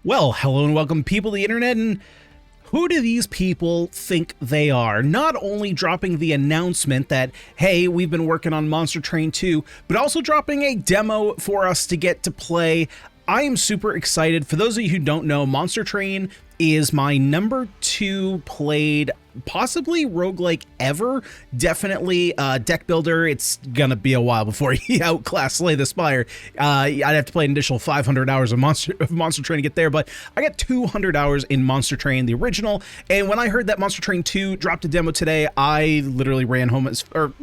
Well, hello and welcome people to the internet, and who do these people think they are? Not only dropping the announcement that, hey, we've been working on Monster Train 2, but also dropping a demo for us to get to play. I am super excited. For those of you who don't know, Monster Train is my number 2 played, possibly roguelike ever. Definitely deck builder. It's gonna be a while before you outclass Slay the Spire. I'd have to play an additional 500 hours of Monster Train to get there, but I got 200 hours in Monster Train, the original. And when I heard that Monster Train 2 dropped a demo today, I literally ran home,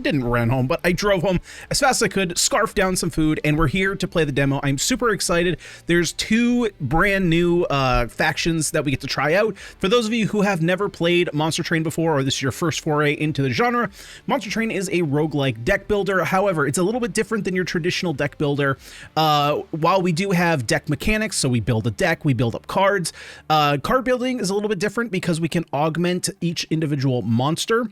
didn't run home, but I drove home as fast as I could, scarfed down some food, and we're here to play the demo. I'm super excited. There's 2 brand new factions that we get to try out. For those of you who have never played Monster Train before, or this is your first foray into the genre, Monster Train is a roguelike deck builder. However, it's a little bit different than your traditional deck builder. While we do have deck mechanics, so we build a deck, we build up cards, card building is a little bit different because we can augment each individual monster.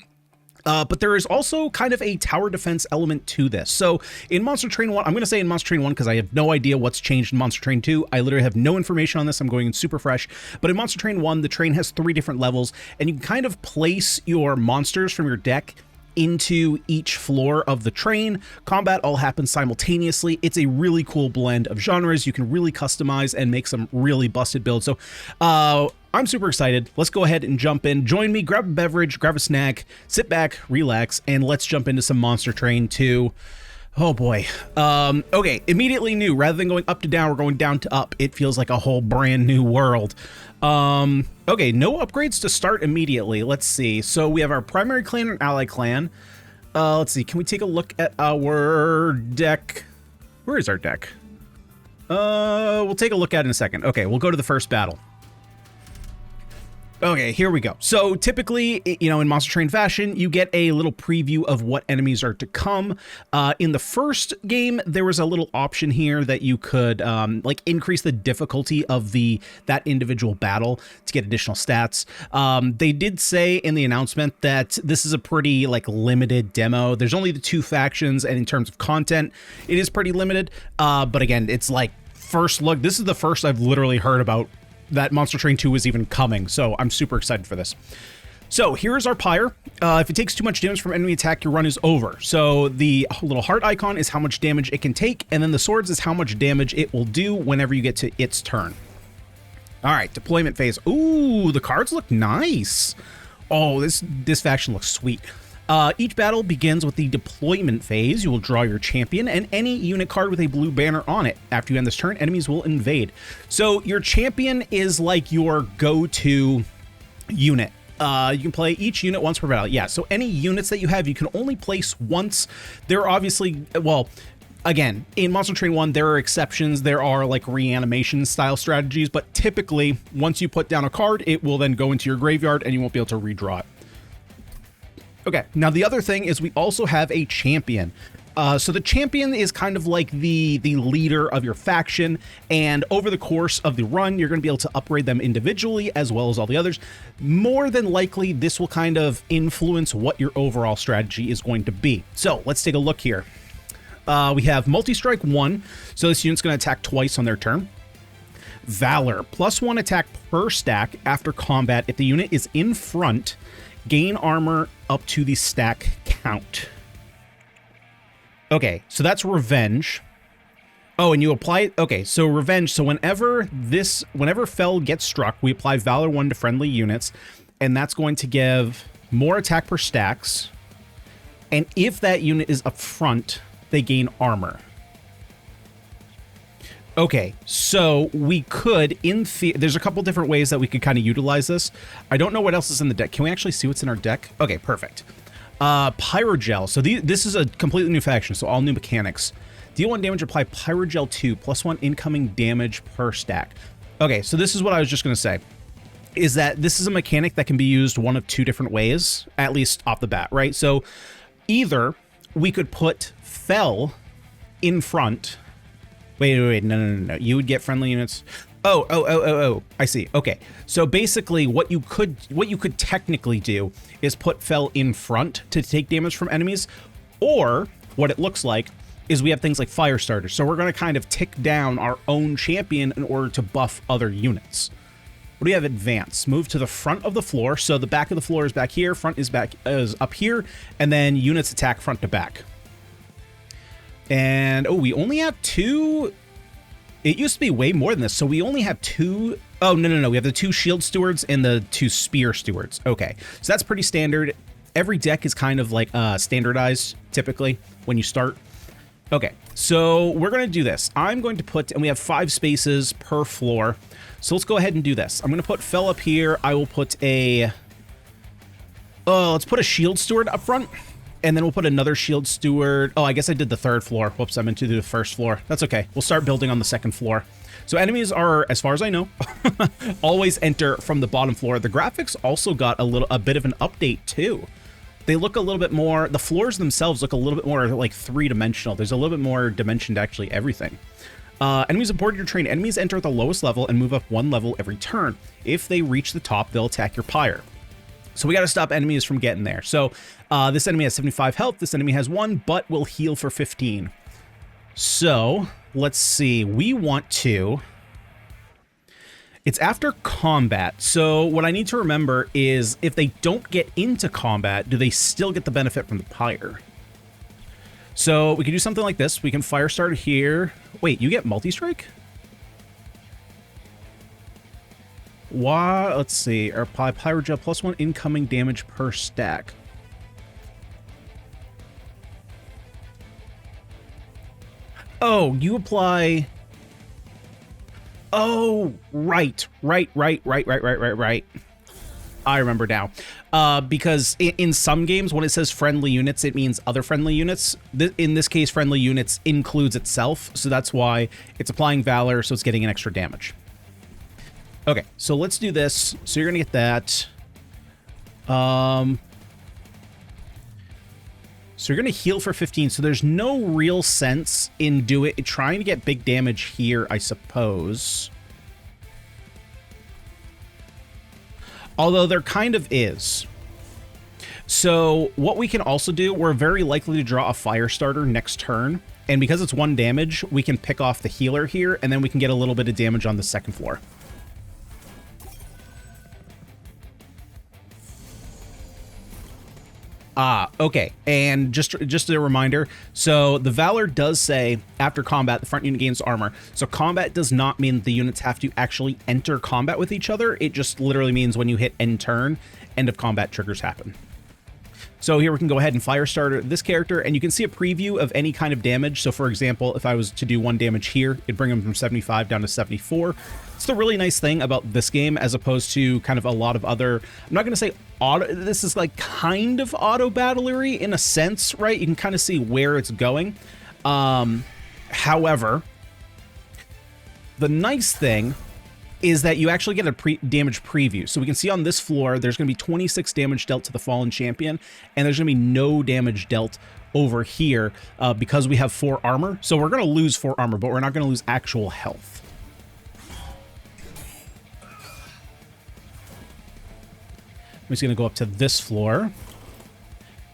But there is also kind of a tower defense element to this. So in Monster Train 1, I'm going to say in Monster Train 1 because I have no idea what's changed in Monster Train 2. I literally have no information on this. I'm going in super fresh. But in Monster Train 1, the train has 3 different levels, and you can kind of place your monsters from your deck into each floor of the train. Combat all happens simultaneously. It's a really cool blend of genres. You can really customize and make some really busted builds. So I'm super excited. Let's go ahead and jump in. Join me, grab a beverage, grab a snack, sit back, relax, and let's jump into some Monster Train 2. Oh boy. Okay, immediately new. Rather than going up to down, we're going down to up. It feels like a whole brand new world. Okay, no upgrades to start immediately. Let's see. So we have our primary clan and ally clan. Let's see. Can we take a look at our deck? Where is our deck? We'll take a look at it in a second. Okay, we'll go to the first battle. Okay, here we go. So typically, you know, in Monster Train fashion, you get a little preview of what enemies are to come. In the first game, there was a little option here that you could like increase the difficulty of that individual battle to get additional stats. They did say in the announcement that this is a pretty like limited demo. There's only the 2 factions, and in terms of content, it is pretty limited. But again, it's like first look. This is the first I've literally heard about that Monster Train 2 is even coming, so I'm super excited for this. So here's our Pyre. If it takes too much damage from enemy attack, your run is over. So the little heart icon is how much damage it can take, and then the swords is how much damage it will do whenever you get to its turn. All right, deployment phase. Ooh, the cards look nice. Oh, this faction looks sweet. Each battle begins with the deployment phase. You will draw your champion and any unit card with a blue banner on it. After you end this turn, enemies will invade. So your champion is like your go-to unit. You can play each unit once per battle. Yeah, so any units that you have, you can only place once. There are obviously, well, again, in Monster Train 1, there are exceptions. There are like reanimation style strategies, but typically once you put down a card, it will then go into your graveyard and you won't be able to redraw it. Okay, now the other thing is we also have a champion. So the champion is kind of like the leader of your faction, and over the course of the run, you're going to be able to upgrade them individually as well as all the others. More than likely, this will kind of influence what your overall strategy is going to be. So let's take a look here. We have multi-strike 1, so this unit's going to attack twice on their turn. Valor, +1 attack per stack after combat if the unit is in front. Gain armor up to the stack count. Okay, so that's revenge. Oh, and you apply, okay, so revenge. So whenever Fel gets struck, we apply Valor 1 to friendly units, and that's going to give more attack per stacks. And if that unit is up front, they gain armor. Okay, so we could, there's a couple different ways that we could kind of utilize this. I don't know what else is in the deck. Can we actually see what's in our deck? Okay, perfect. Pyrogel. So this is a completely new faction, so all new mechanics. Deal 1 damage, apply Pyrogel 2, +1 incoming damage per stack. Okay, so this is what I was just going to say, is that this is a mechanic that can be used one of 2 different ways, at least off the bat, right? So either we could put Fel in front. Wait, no. You would get friendly units. Oh, I see. Okay. So basically what you could technically do is put Fel in front to take damage from enemies, or what it looks like is we have things like fire starters. So we're going to kind of tick down our own champion in order to buff other units. What do we have? Advance. Move to the front of the floor. So the back of the floor is back here. Front is up here. And then units attack front to back. And, oh, we only have 2. It used to be way more than this. So we only have 2. Oh, no. We have the 2 shield stewards and the 2 spear stewards. Okay. So that's pretty standard. Every deck is kind of like standardized, typically, when you start. Okay. So we're going to do this. I'm going to put, and we have 5 spaces per floor. So let's go ahead and do this. I'm going to put Fel up here. I will put a, let's put a shield steward up front. And then we'll put another shield steward. Oh, I guess I did the 3rd floor. Whoops, I meant to do the 1st floor. That's okay. We'll start building on the 2nd floor. So enemies are, as far as I know, always enter from the bottom floor. The graphics also got a bit of an update too. They look a little bit more, the floors themselves look a little bit more like 3-dimensional. There's a little bit more dimension to actually everything. Enemies aboard your train. Enemies enter at the lowest level and move up 1 level every turn. If they reach the top, they'll attack your pyre. So we got to stop enemies from getting there. So this enemy has 75 health. This enemy has 1, but will heal for 15. So let's see. We want to... It's after combat. So what I need to remember is if they don't get into combat, do they still get the benefit from the pyre? So we can do something like this. We can fire start here. Wait, you get multi-strike? Why? Let's see. Apply Pyre Gel +1 incoming damage per stack. Oh, you apply... Oh, right. I remember now. Because in some games, when it says friendly units, it means other friendly units. In this case, friendly units includes itself. So that's why it's applying Valor, so it's getting an extra damage. Okay, so let's do this. So you're going to get that. So you're going to heal for 15. So there's no real sense in trying to get big damage here, I suppose. Although there kind of is. So what we can also do, we're very likely to draw a fire starter next turn. And because it's 1 damage, we can pick off the healer here, and then we can get a little bit of damage on the 2nd floor. Okay. And just a reminder. So the Valor does say after combat, the front unit gains armor. So combat does not mean the units have to actually enter combat with each other. It just literally means when you hit end turn, end of combat triggers happen. So here we can go ahead and fire starter this character, and you can see a preview of any kind of damage. So for example, if I was to do 1 damage here, it'd bring him from 75 down to 74. It's the really nice thing about this game as opposed to kind of a lot of other, I'm not going to say auto, this is like kind of auto battlery in a sense, right? You can kind of see where it's going. However, the nice thing is that you actually get a damage preview. So we can see on this floor, there's going to be 26 damage dealt to the fallen champion, and there's going to be no damage dealt over here because we have 4 armor. So we're going to lose 4 armor, but we're not going to lose actual health. I'm just going to go up to this floor.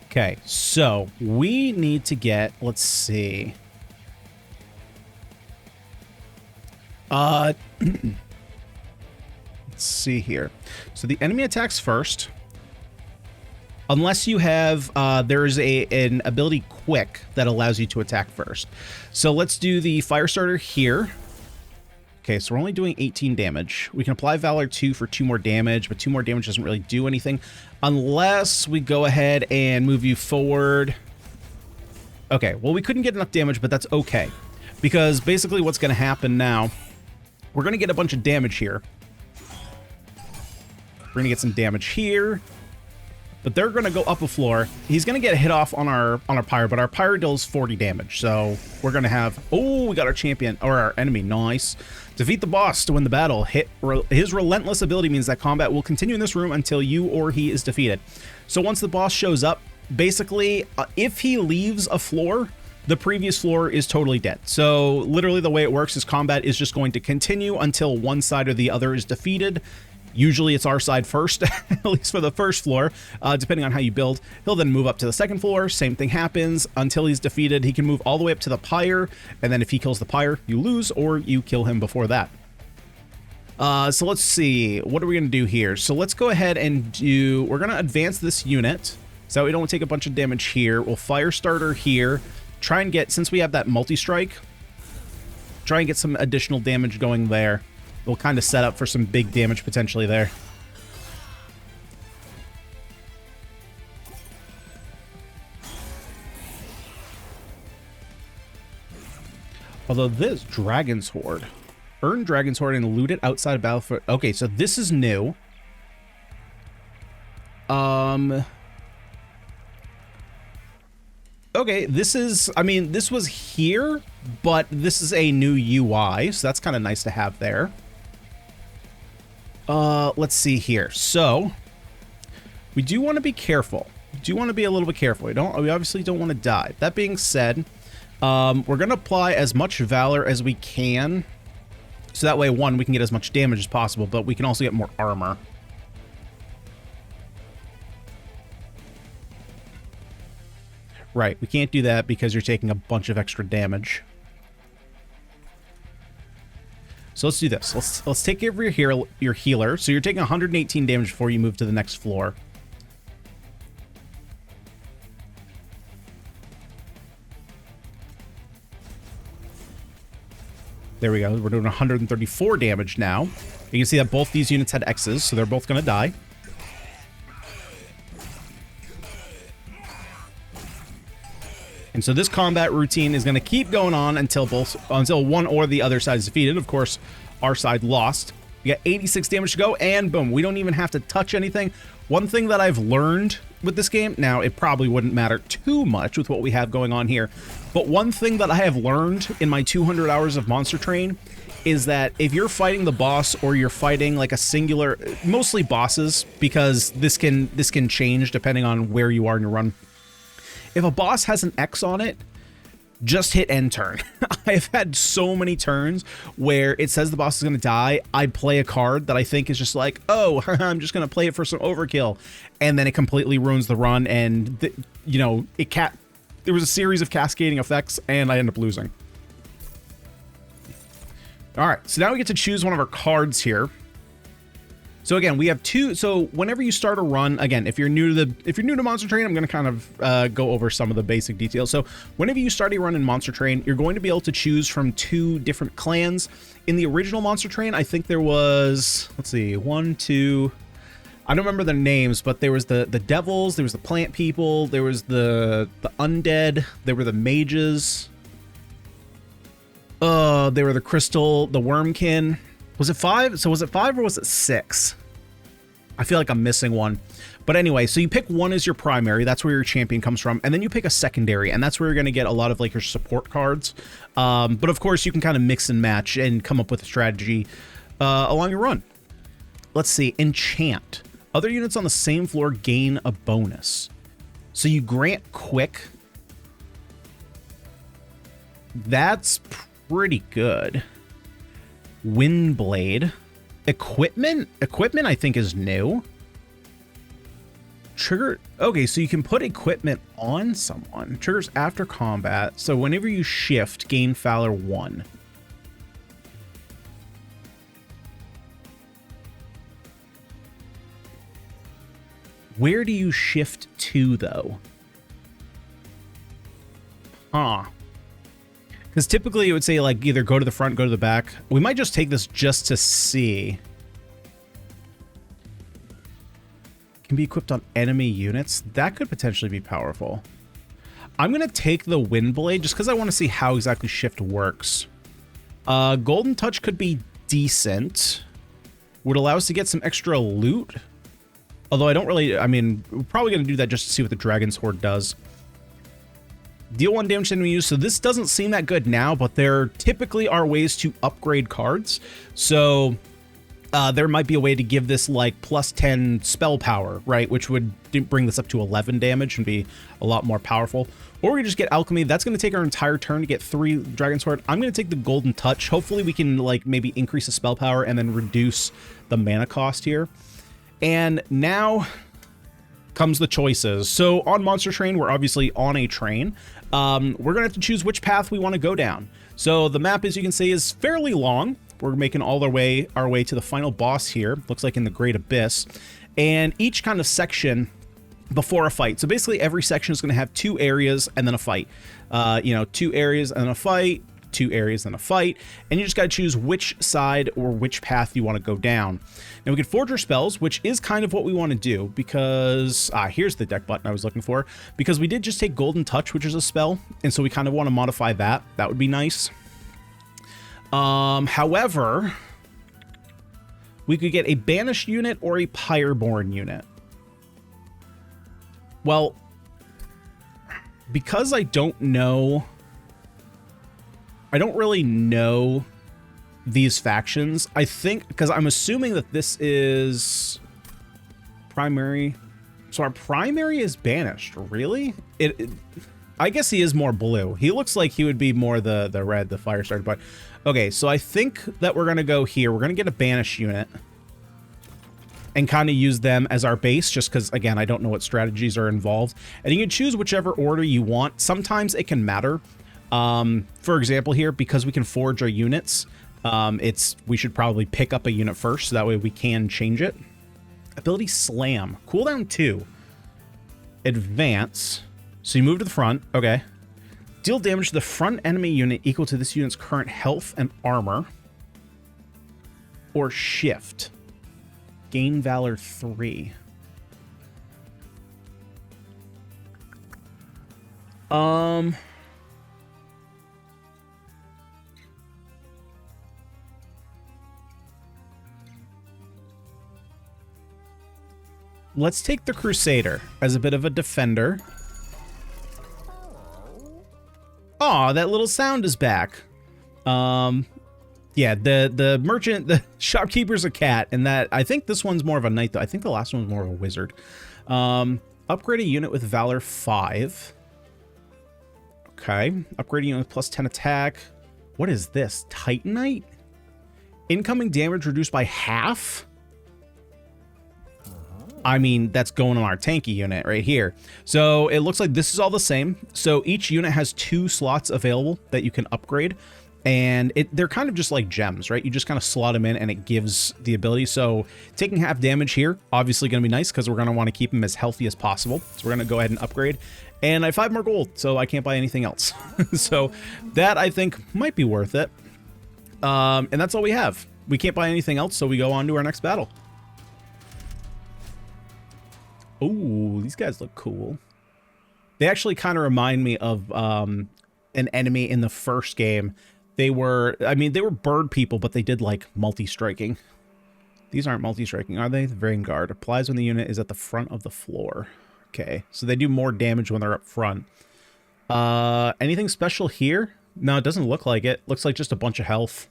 Okay, so we need to get, let's see. Let's see here. So the enemy attacks first. Unless you have, there's an ability quick that allows you to attack first. So let's do the fire starter here. Okay, so we're only doing 18 damage. We can apply Valor 2 for 2 more damage, but 2 more damage doesn't really do anything. Unless we go ahead and move you forward. Okay, well, we couldn't get enough damage, but that's okay. Because basically what's going to happen now, we're going to get a bunch of damage here. We're going to get some damage here. But they're going to go up a floor. He's going to get hit off on our Pyre, but our Pyre deals 40 damage. So we're going to have... Oh, we got our champion, or our enemy. Nice. Defeat the boss to win the battle. His relentless ability means that combat will continue in this room until you or he is defeated. So once the boss shows up, basically, if he leaves a floor, the previous floor is totally dead. So literally the way it works is combat is just going to continue until one side or the other is defeated. Usually it's our side first, at least for the first floor, depending on how you build. He'll then move up to the second floor. Same thing happens until he's defeated. He can move all the way up to the Pyre, and then if he kills the Pyre, you lose, or you kill him before that. So let's see. What are we going to do here? So let's go ahead and do... We're going to advance this unit so we don't take a bunch of damage here. We'll fire starter here. Try and get... Since we have that multi-strike, try and get some additional damage going there. We'll kind of set up for some big damage potentially there. Although this Dragon's Horde. Earn Dragon's Horde and loot it outside of Battlefield. Okay, so this is new. Okay, this is... I mean, this was here, but this is a new UI, so that's kind of nice to have there. Let's see here. So, we do want to be careful. We do want to be a little bit careful. We obviously don't want to die. That being said, we're going to apply as much Valor as we can. So that way, one, we can get as much damage as possible, but we can also get more armor. Right, we can't do that because you're taking a bunch of extra damage. So let's do this. Let's take care of your healer. So you're taking 118 damage before you move to the next floor. There we go. We're doing 134 damage now. You can see that both these units had X's, so they're both going to die. And so this combat routine is going to keep going on until one or the other side is defeated. Of course, our side lost. We got 86 damage to go, and boom, we don't even have to touch anything. One thing that I've learned with this game, now it probably wouldn't matter too much with what we have going on here, but one thing that I have learned in my 200 hours of Monster Train is that if you're fighting the boss or you're fighting like a singular, mostly bosses, because this can change depending on where you are in your run. If a boss has an X on it, just hit end turn. I've had so many turns where it says the boss is going to die. I play a card that I think is just like, oh, I'm just going to play it for some overkill. And then it completely ruins the run. And, you know, there was a series of cascading effects and I end up losing. All right. So now we get to choose one of our cards here. So again, we have two. So whenever you start a run, again, if you're new to Monster Train, I'm going to kind of go over some of the basic details. So whenever you start a run in Monster Train, you're going to be able to choose from 2 different clans. In the original Monster Train, I think there was, let's see, 1, 2. I don't remember their names, but there was the devils, there was the plant people, there was the undead, there were the mages. They were the crystal, the wormkin. Was it 5? So was it 5 or was it 6? I feel like I'm missing one. But anyway, so you pick one as your primary. That's where your champion comes from. And then you pick a secondary. And that's where you're going to get a lot of like your support cards. But of course, you can kind of mix and match and come up with a strategy along your run. Let's see. Enchant. Other units on the same floor gain a bonus. So you grant quick. That's pretty good. Windblade. Equipment I think is new. Trigger. Okay, so you can put equipment on someone. Triggers after combat. So whenever you shift, gain Valor 1. Where do you shift to though? Huh. Because typically it would say like either go to the front, go to the back. We might just take this just to see. Can be equipped on enemy units. That could potentially be powerful. I'm going to take the Windblade just because I want to see how exactly shift works. Golden Touch could be decent. Would allow us to get some extra loot. Although I don't really, I mean, we're probably going to do that just to see what the Dragon's Horde does. Deal 1 damage to enemy use. So this doesn't seem that good now, but there typically are ways to upgrade cards. So there might be a way to give this like plus 10 spell power, right? Which would bring this up to 11 damage and be a lot more powerful. Or we just get alchemy. That's going to take our entire turn to get 3 dragon sword. I'm going to take the golden touch. Hopefully we can like maybe increase the spell power and then reduce the mana cost here. And now comes the choices. So on Monster Train, we're obviously on a train. We're going to have to choose which path we want to go down. So the map, as you can see, is fairly long. We're making all our way to the final boss here. Looks like in the Great Abyss. And each kind of section before a fight. So basically every section is going to have 2 areas and then a fight. 2 areas and a fight, 2 areas and a fight. And you just got to choose which side or which path you want to go down. Now we can forge our spells, which is kind of what we want to do because, here's the deck button I was looking for. Because we did just take Golden Touch, which is a spell. And so we kind of want to modify that. That would be nice. However, we could get a banished unit or a Pyreborn unit. Well, because I don't really know these factions, I think, because I'm assuming that this is primary. So our primary is banished, really? I guess he is more blue. He looks like he would be more the red, the fire starter, but okay, so I think that we're going to go here. We're going to get a banish unit and kind of use them as our base, just because, again, I don't know what strategies are involved. And you can choose whichever order you want. Sometimes it can matter. For example here, because we can forge our units, we should probably pick up a unit first, so that way we can change it. Ability Slam. Cooldown 2. Advance. So you move to the front. Okay. Deal damage to the front enemy unit equal to this unit's current health and armor. Or shift. Gain Valor 3. Let's take the Crusader as a bit of a defender. Aw, that little sound is back. Yeah, the merchant, the shopkeeper's a cat, and that, I think this one's more of a knight, though. I think the last one's more of a wizard. Upgrade a unit with Valor 5. Okay. Upgrade a unit with plus 10 attack. What is this? Titanite? Incoming damage reduced by half? I mean, that's going on our tanky unit right here. So it looks like this is all the same. So each unit has 2 slots available that you can upgrade. And they're kind of just like gems, right? You just kind of slot them in and it gives the ability. So taking half damage here, obviously going to be nice because we're going to want to keep them as healthy as possible. So we're going to go ahead and upgrade. And I have 5 more gold, so I can't buy anything else. So that, I think, might be worth it. And that's all we have. We can't buy anything else, so we go on to our next battle. Oh, these guys look cool. They actually kind of remind me of an enemy in the first game. They were bird people, but they did like multi-striking. These aren't multi-striking, are they? The Vanguard applies when the unit is at the front of the floor. Okay, so they do more damage when they're up front. Anything special here? No, it doesn't look like it. Looks like just a bunch of health.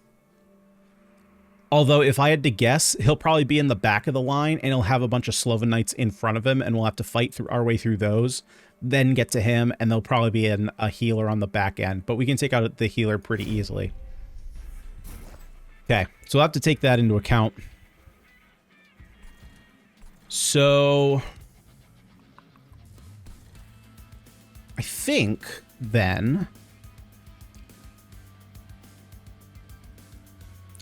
Although, if I had to guess, he'll probably be in the back of the line, and he'll have a bunch of Sloven Knights in front of him, and we'll have to fight through our way through those, then get to him, and there'll probably be a healer on the back end. But we can take out the healer pretty easily. Okay, so we'll have to take that into account. So I think, then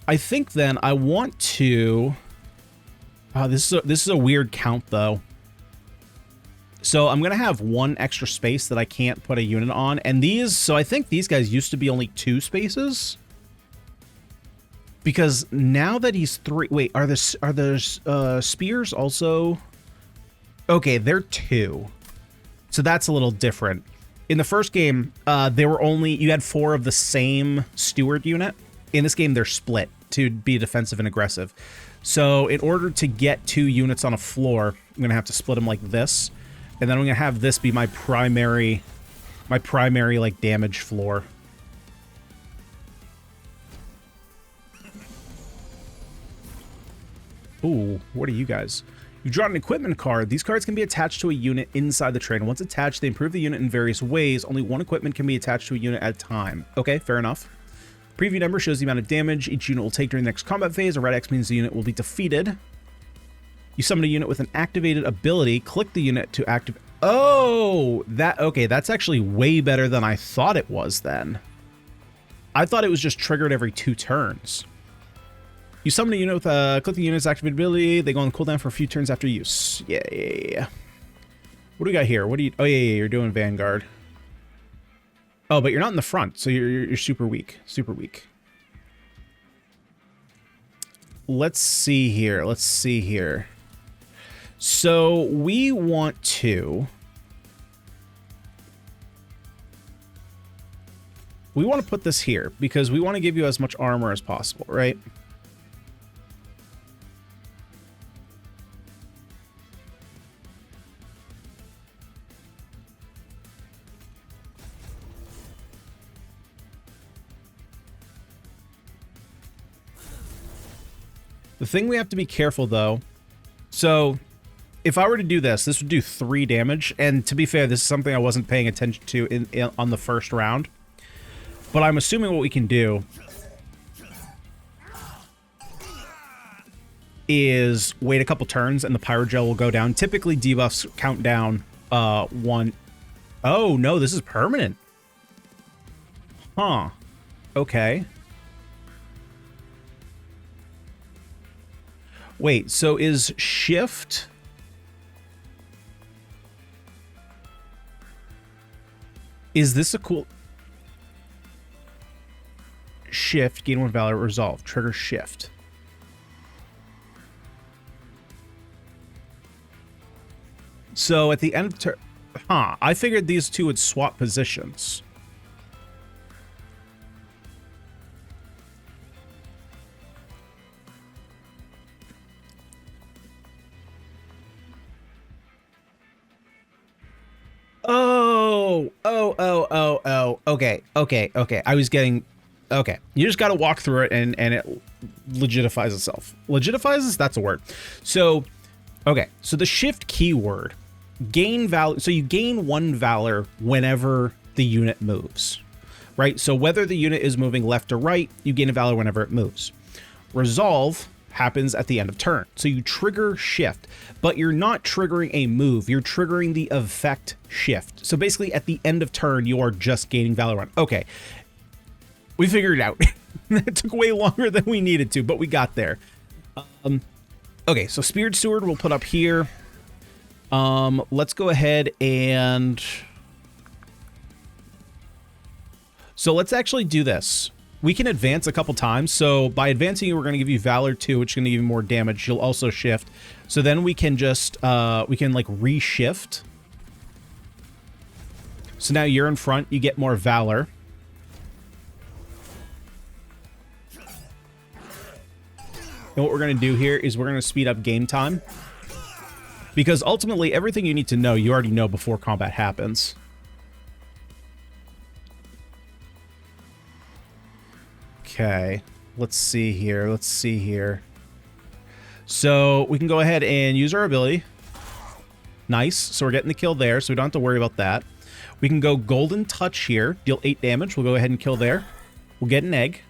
I want to... this is a weird count, though. So I'm going to have 1 extra space that I can't put a unit on. And so I think these guys used to be only 2 spaces. Because now that he's 3... Wait, are there spears also? Okay, they're 2. So that's a little different. In the first game, you had 4 of the same steward unit. In this game, they're split to be defensive and aggressive. So in order to get 2 units on a floor, I'm going to have to split them like this. And then I'm going to have this be my primary like damage floor. Ooh, what are you guys? You draw an equipment card. These cards can be attached to a unit inside the train. Once attached, they improve the unit in various ways. Only one equipment can be attached to a unit at a time. Okay, fair enough. Preview number shows the amount of damage each unit will take during the next combat phase. A red X means the unit will be defeated. You summon a unit with an activated ability. Click the unit to activate. Oh, okay, that's actually way better than I thought it was then. I thought it was just triggered every 2 turns. You summon a unit with click the unit's activated ability. They go on cooldown for a few turns after use. Yeah. What do we got here? What do you? Oh yeah, you're doing Vanguard. Oh, but you're not in the front, so you're super weak. Super weak. Let's see here. So we want to put this here because we want to give you as much armor as possible, right? The thing we have to be careful, though, so if I were to do this, this would do 3 damage, and to be fair, this is something I wasn't paying attention to on the first round, but I'm assuming what we can do is wait a couple turns, and the Pyre Gel will go down. Typically, debuffs count down 1. Oh, no, this is permanent. Huh. Okay. Wait, so is shift... Is this a cool... Shift, gain 1 valor, resolve, trigger shift. So at the end of turn... Huh, I figured these two would swap positions. Oh. Okay. I was getting... Okay. You just got to walk through it and it legitifies itself. Legitifies? That's a word. So, okay. So the shift keyword, gain valor. So you gain 1 valor whenever the unit moves, right? So whether the unit is moving left or right, you gain a valor whenever it moves. Resolve happens at the end of turn. So you trigger shift, but you're not triggering a move. You're triggering the effect shift. So basically at the end of turn, you are just gaining valor on. Okay. We figured it out. It took way longer than we needed to, but we got there. Okay. So Speared Steward we'll put up here. Let's go ahead and... So let's actually do this. We can advance a couple times. So by advancing, we're going to give you Valor 2, which is going to give you more damage. You'll also shift. So then we can just, we can like reshift. So now you're in front. You get more Valor. And what we're going to do here is we're going to speed up game time. Because ultimately, everything you need to know, you already know before combat happens. Okay, let's see here. So we can go ahead and use our ability. Nice. So we're getting the kill there, so we don't have to worry about that. We can go Golden Touch here, deal 8 damage. We'll go ahead and kill there. We'll get an egg.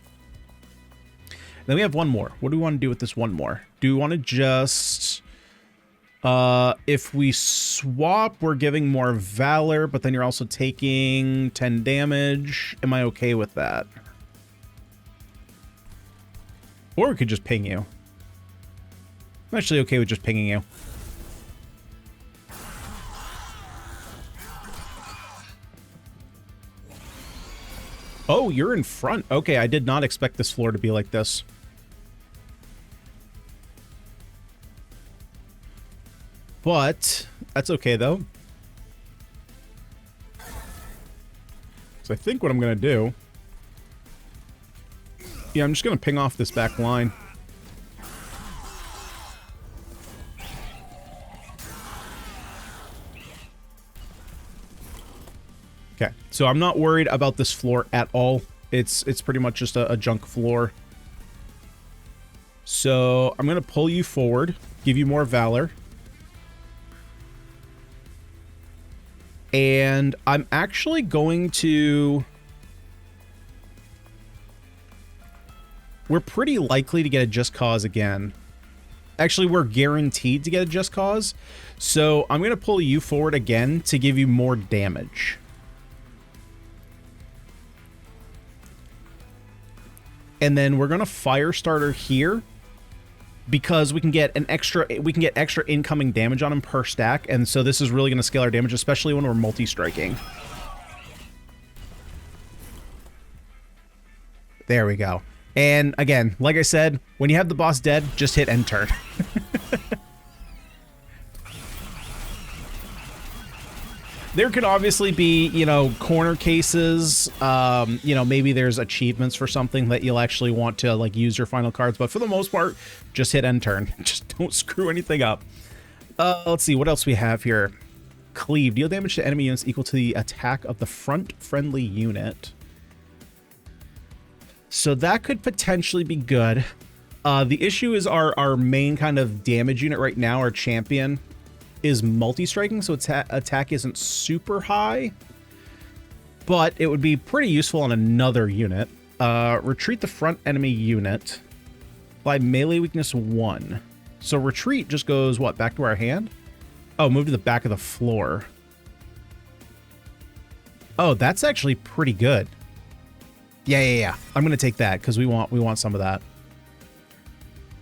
Then we have one more. What do we want to do with this one more? Do we want to just... if we swap, we're giving more Valor, but then you're also taking 10 damage. Am I okay with that? Or we could just ping you. I'm actually okay with just pinging you. Oh, you're in front. Okay, I did not expect this floor to be like this. But that's okay, though. So I think what I'm going to do... Yeah, I'm just going to ping off this back line. Okay, so I'm not worried about this floor at all. It's pretty much just a junk floor. So I'm going to pull you forward, give you more valor. And I'm actually going to... We're pretty likely to get a Just Cause again. Actually, we're guaranteed to get a Just Cause. So I'm going to pull you forward again to give you more damage. And then we're going to Firestarter here because we can get extra incoming damage on him per stack. And so this is really going to scale our damage, especially when we're multi-striking. There we go. And again, like I said, when you have the boss dead, just hit end turn. There could obviously be, you know, corner cases. You know, maybe there's achievements for something that you'll actually want to, like, use your final cards. But for the most part, just hit end turn. Just don't screw anything up. Let's see, what else we have here. Cleave. Deal damage to enemy units equal to the attack of the front friendly unit. So that could potentially be good. The issue is our main kind of damage unit right now, our champion, is multi-striking, so its attack isn't super high. But it would be pretty useful on another unit. Retreat the front enemy unit. Apply melee weakness 1. So retreat just goes, what, back to our hand? Oh, move to the back of the floor. Oh, that's actually pretty good. Yeah. I'm gonna take that because we want some of that.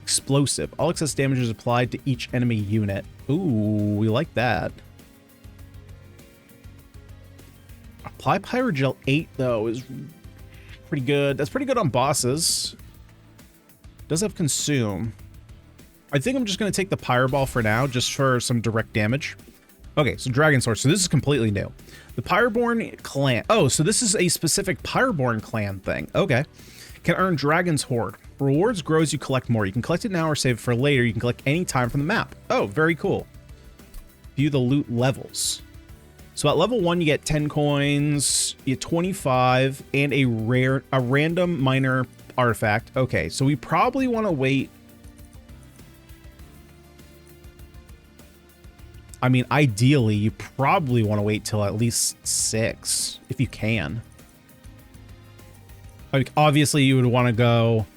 Explosive. All excess damage is applied to each enemy unit. Ooh, we like that. Apply Pyrogel 8 though is pretty good. That's pretty good on bosses. Does have consume. I think I'm just gonna take the Pyre Ball for now, just for some direct damage. Okay, so Dragon Sword. So this is completely new. The Pyreborn clan. Oh, so this is a specific Pyreborn clan thing. Okay. Can earn Dragon's Horde. Rewards grow as you collect more. You can collect it now or save it for later. You can collect any time from the map. Oh, very cool. View the loot levels. So at level 1, you get 10 coins, you get 25, and a random minor artifact. Okay, so we probably want to wait. I mean, ideally, you probably want to wait till at least 6, if you can. Like, obviously, you would want to go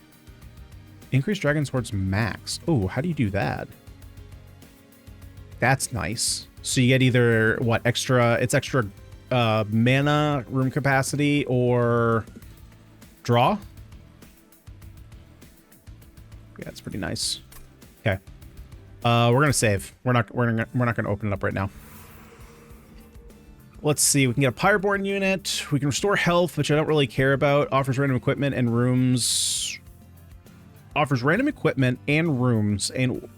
increase Dragon Sword's max. Oh, how do you do that? That's nice. So you get either, what, it's extra mana, room capacity, or draw? Yeah, it's pretty nice. Okay. We're gonna save. We're not gonna open it up right now. Let's see. We can get a Pyreborn unit. We can restore health, which I don't really care about. Offers random equipment and rooms. Offers random equipment and rooms and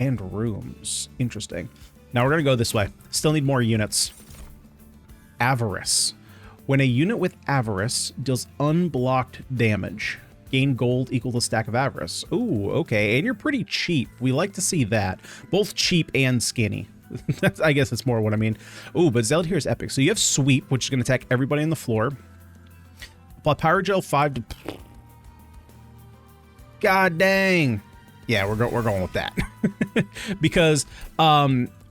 rooms. Interesting. Now we're gonna go this way. Still need more units. Avarice. When a unit with Avarice deals unblocked damage. Gain gold equal to stack of Avarice. Ooh, okay. And you're pretty cheap. We like to see that. Both cheap and skinny. I guess that's more what I mean. Ooh, but Zealot here is epic. So you have Sweep, which is going to attack everybody on the floor. Apply Pyrogel 5 to... God dang. Yeah, we're going with that. Because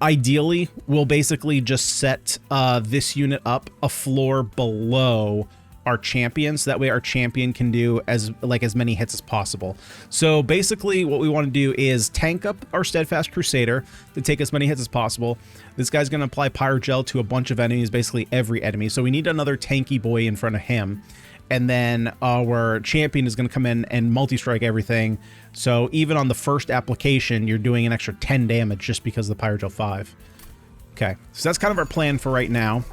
ideally, we'll basically just set this unit up a floor below our champion, so that way our champion can do as many hits as possible. So basically what we want to do is tank up our Steadfast Crusader to take as many hits as possible. This guy's going to apply Pyrogel to a bunch of enemies, basically every enemy. So we need another tanky boy in front of him. And then our champion is going to come in and multi-strike everything. So even on the first application, you're doing an extra 10 damage just because of the Pyrogel 5. Okay, so that's kind of our plan for right now.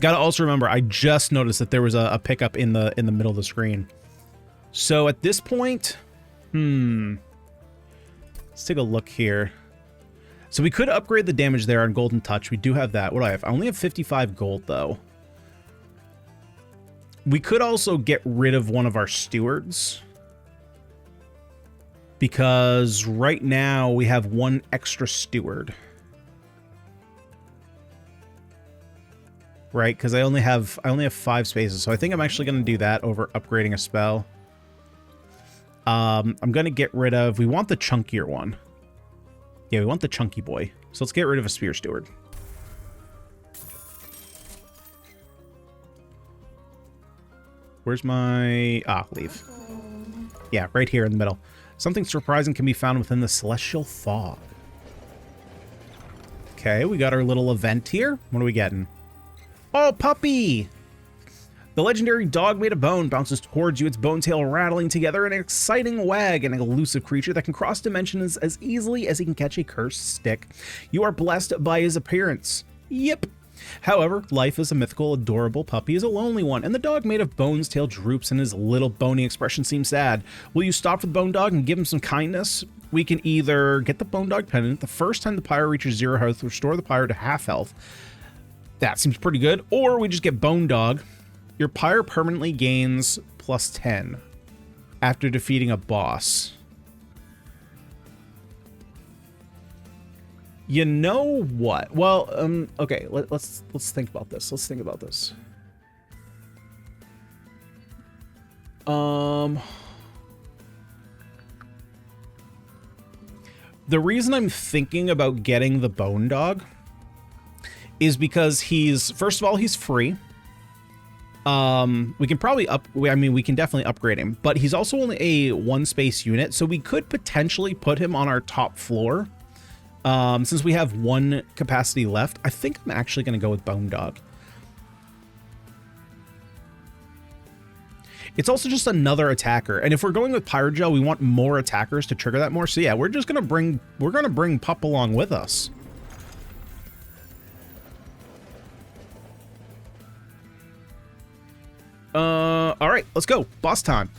Gotta also remember, I just noticed that there was a pickup in the middle of the screen. So at this point, let's take a look here. So we could upgrade the damage there on Golden Touch. We do have that. What do I have? I only have 55 gold though. We could also get rid of one of our stewards, because right now we have one extra steward. Right, because I only have 5 spaces, so I think I'm actually going to do that over upgrading a spell. I'm going to get rid of... We want the chunkier one. Yeah, we want the chunky boy. So let's get rid of a Spear Steward. Where's my... Ah, leave. Yeah, right here in the middle. Something surprising can be found within the Celestial Fog. Okay, we got our little event here. What are we getting? Oh, puppy! The legendary dog made of bone bounces towards you, its bone tail rattling together in an exciting wag, an elusive creature that can cross dimensions as easily as he can catch a cursed stick. You are blessed by his appearance. Yep. However, life as a mythical, adorable puppy is a lonely one, and the dog made of bone's tail droops and his little bony expression seems sad. Will you stop for the bone dog and give him some kindness? We can either get the bone dog pendant the first time the pyre reaches 0 health, restore the pyre to half health. That seems pretty good. Or we just get bone dog. Your pyre permanently gains +10 after defeating a boss. You know what? Well, okay, let's think about this. Let's think about this. The reason I'm thinking about getting the bone dog is because he's, first of all, he's free. We can probably we can definitely upgrade him, but he's also only a 1 space unit, so we could potentially put him on our top floor. Since we have 1 capacity left, I think I'm actually going to go with Bone Dog. It's also just another attacker, and if we're going with Pyrogel, we want more attackers to trigger that more. So yeah, we're gonna bring Pup along with us. All right, let's go. Boss time.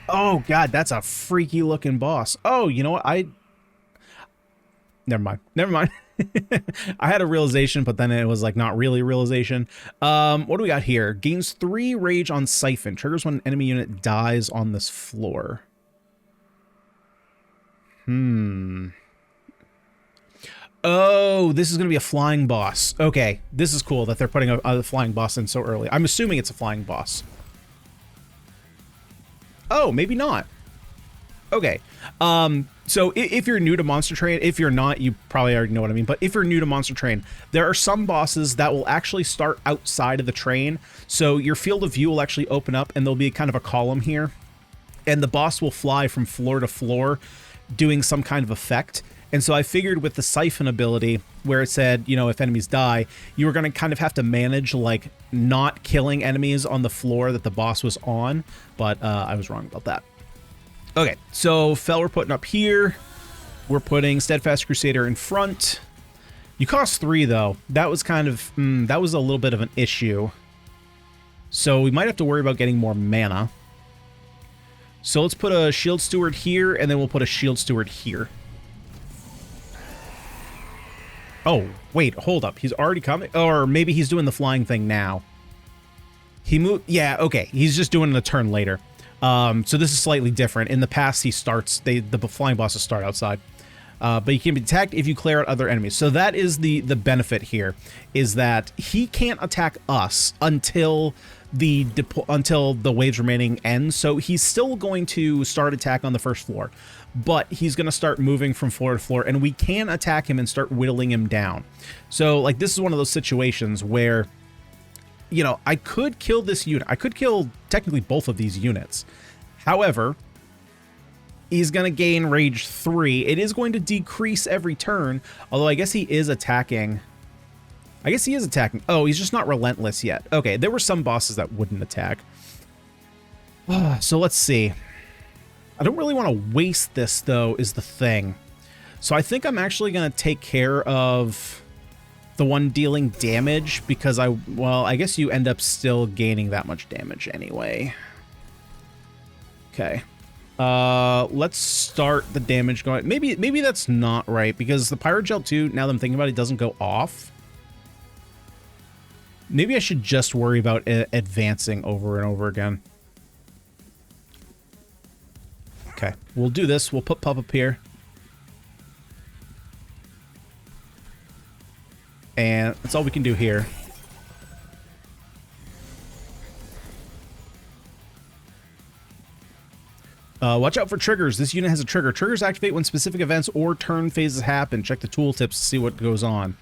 Oh god, that's a freaky looking boss. Oh, you know what? Never mind. I had a realization, but then it was like not really a realization. What do we got here? Gains 3 rage on Siphon. Triggers when an enemy unit dies on this floor. Oh, this is going to be a flying boss. Okay, this is cool that they're putting a flying boss in so early. I'm assuming it's a flying boss. Oh, maybe not. Okay. So if you're new to Monster Train, if you're not, you probably already know what I mean, but if you're new to Monster Train, there are some bosses that will actually start outside of the train. So your field of view will actually open up and there'll be kind of a column here, and the boss will fly from floor to floor doing some kind of effect. And so I figured with the Siphon ability, where it said, you know, if enemies die, you were going to kind of have to manage, like, not killing enemies on the floor that the boss was on, but I was wrong about that. Okay, so Fel we're putting up here. We're putting Steadfast Crusader in front. You cost 3, though. That was kind of, that was a little bit of an issue. So we might have to worry about getting more mana. So let's put a Shield Steward here, and then we'll put a Shield Steward here. Oh, wait, hold up. He's already coming? Or maybe he's doing the flying thing now. He moved, yeah, okay. He's just doing it a turn later. So this is slightly different. In the past, he starts, the flying bosses start outside. But he can be attacked if you clear out other enemies. So that is the benefit here, is that he can't attack us until the waves remaining ends. So he's still going to start attack on the first floor, but he's going to start moving from floor to floor, and we can attack him and start whittling him down. So like this is one of those situations where, you know, I could kill this unit. I could kill technically both of these units. However, he's going to gain Rage 3. It is going to decrease every turn, although I guess he is attacking. Oh, he's just not relentless yet. Okay, there were some bosses that wouldn't attack. So let's see. I don't really want to waste this, though, is the thing. So I think I'm actually going to take care of the one dealing damage, because I guess you end up still gaining that much damage anyway. Okay. Let's start the damage going. Maybe that's not right, because the Pyrogel 2, now that I'm thinking about it, doesn't go off. Maybe I should just worry about advancing over and over again. Okay, we'll do this. We'll put Pup up here. And that's all we can do here. Watch out for triggers. This unit has a trigger. Triggers activate when specific events or turn phases happen. Check the tooltips to see what goes on.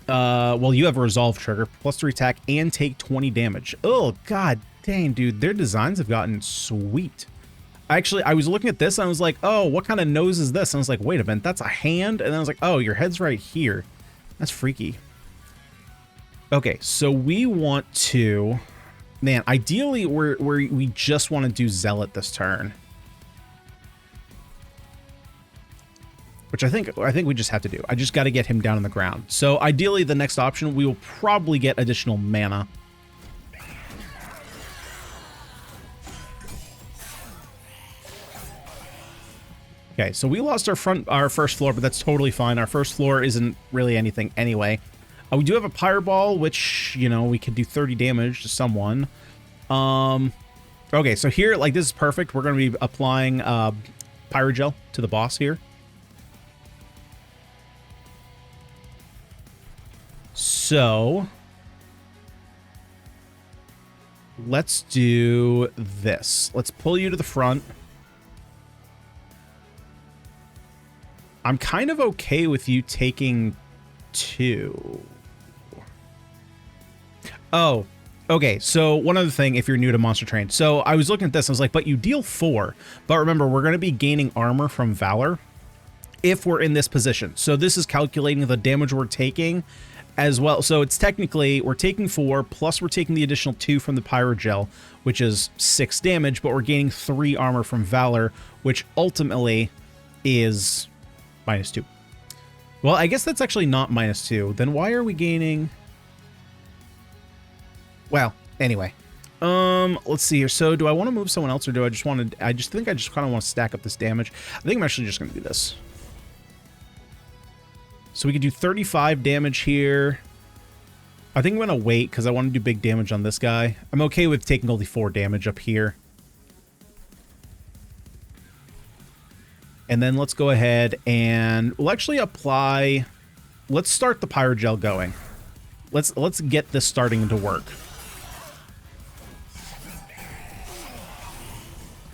Well, you have a resolve trigger, +3 attack, and take 20 damage. Oh, god dang, dude. Their designs have gotten sweet. Actually, I was looking at this and I was like, oh, what kind of nose is this? And I was like, wait a minute, that's a hand? And then I was like, oh, your head's right here. That's freaky. Okay, so we want to... Man, ideally, we just want to do Zealot this turn. Which I think we just have to do. I just got to get him down on the ground. So ideally, the next option, we will probably get additional mana. Okay, so we lost our first floor, but that's totally fine. Our first floor isn't really anything anyway. We do have a Pyre Ball, which, you know, we could do 30 damage to someone. Okay, so here, like, this is perfect. We're going to be applying Pyrogel to the boss here. So, let's do this. Let's pull you to the front. I'm kind of okay with you taking 2. Oh, okay. So one other thing, if you're new to Monster Train. So I was looking at this, I was like, but you deal 4. But remember, we're going to be gaining armor from Valor if we're in this position. So this is calculating the damage we're taking as well. So it's technically, we're taking 4, plus we're taking the additional 2 from the Pyrogel, which is 6 damage, but we're gaining 3 armor from Valor, which ultimately is -2. Well, I guess that's actually not -2. Then why are we gaining... Well, anyway. Let's see here. So do I want to move someone else, or do I just want to... I just think I just kind of want to stack up this damage. I think I'm actually just going to do this. So we could do 35 damage here. I think I'm going to wait because I want to do big damage on this guy. I'm okay with taking only 4 damage up here. And then let's go ahead and we'll actually apply... Let's start the Pyrogel going. Let's get this starting to work.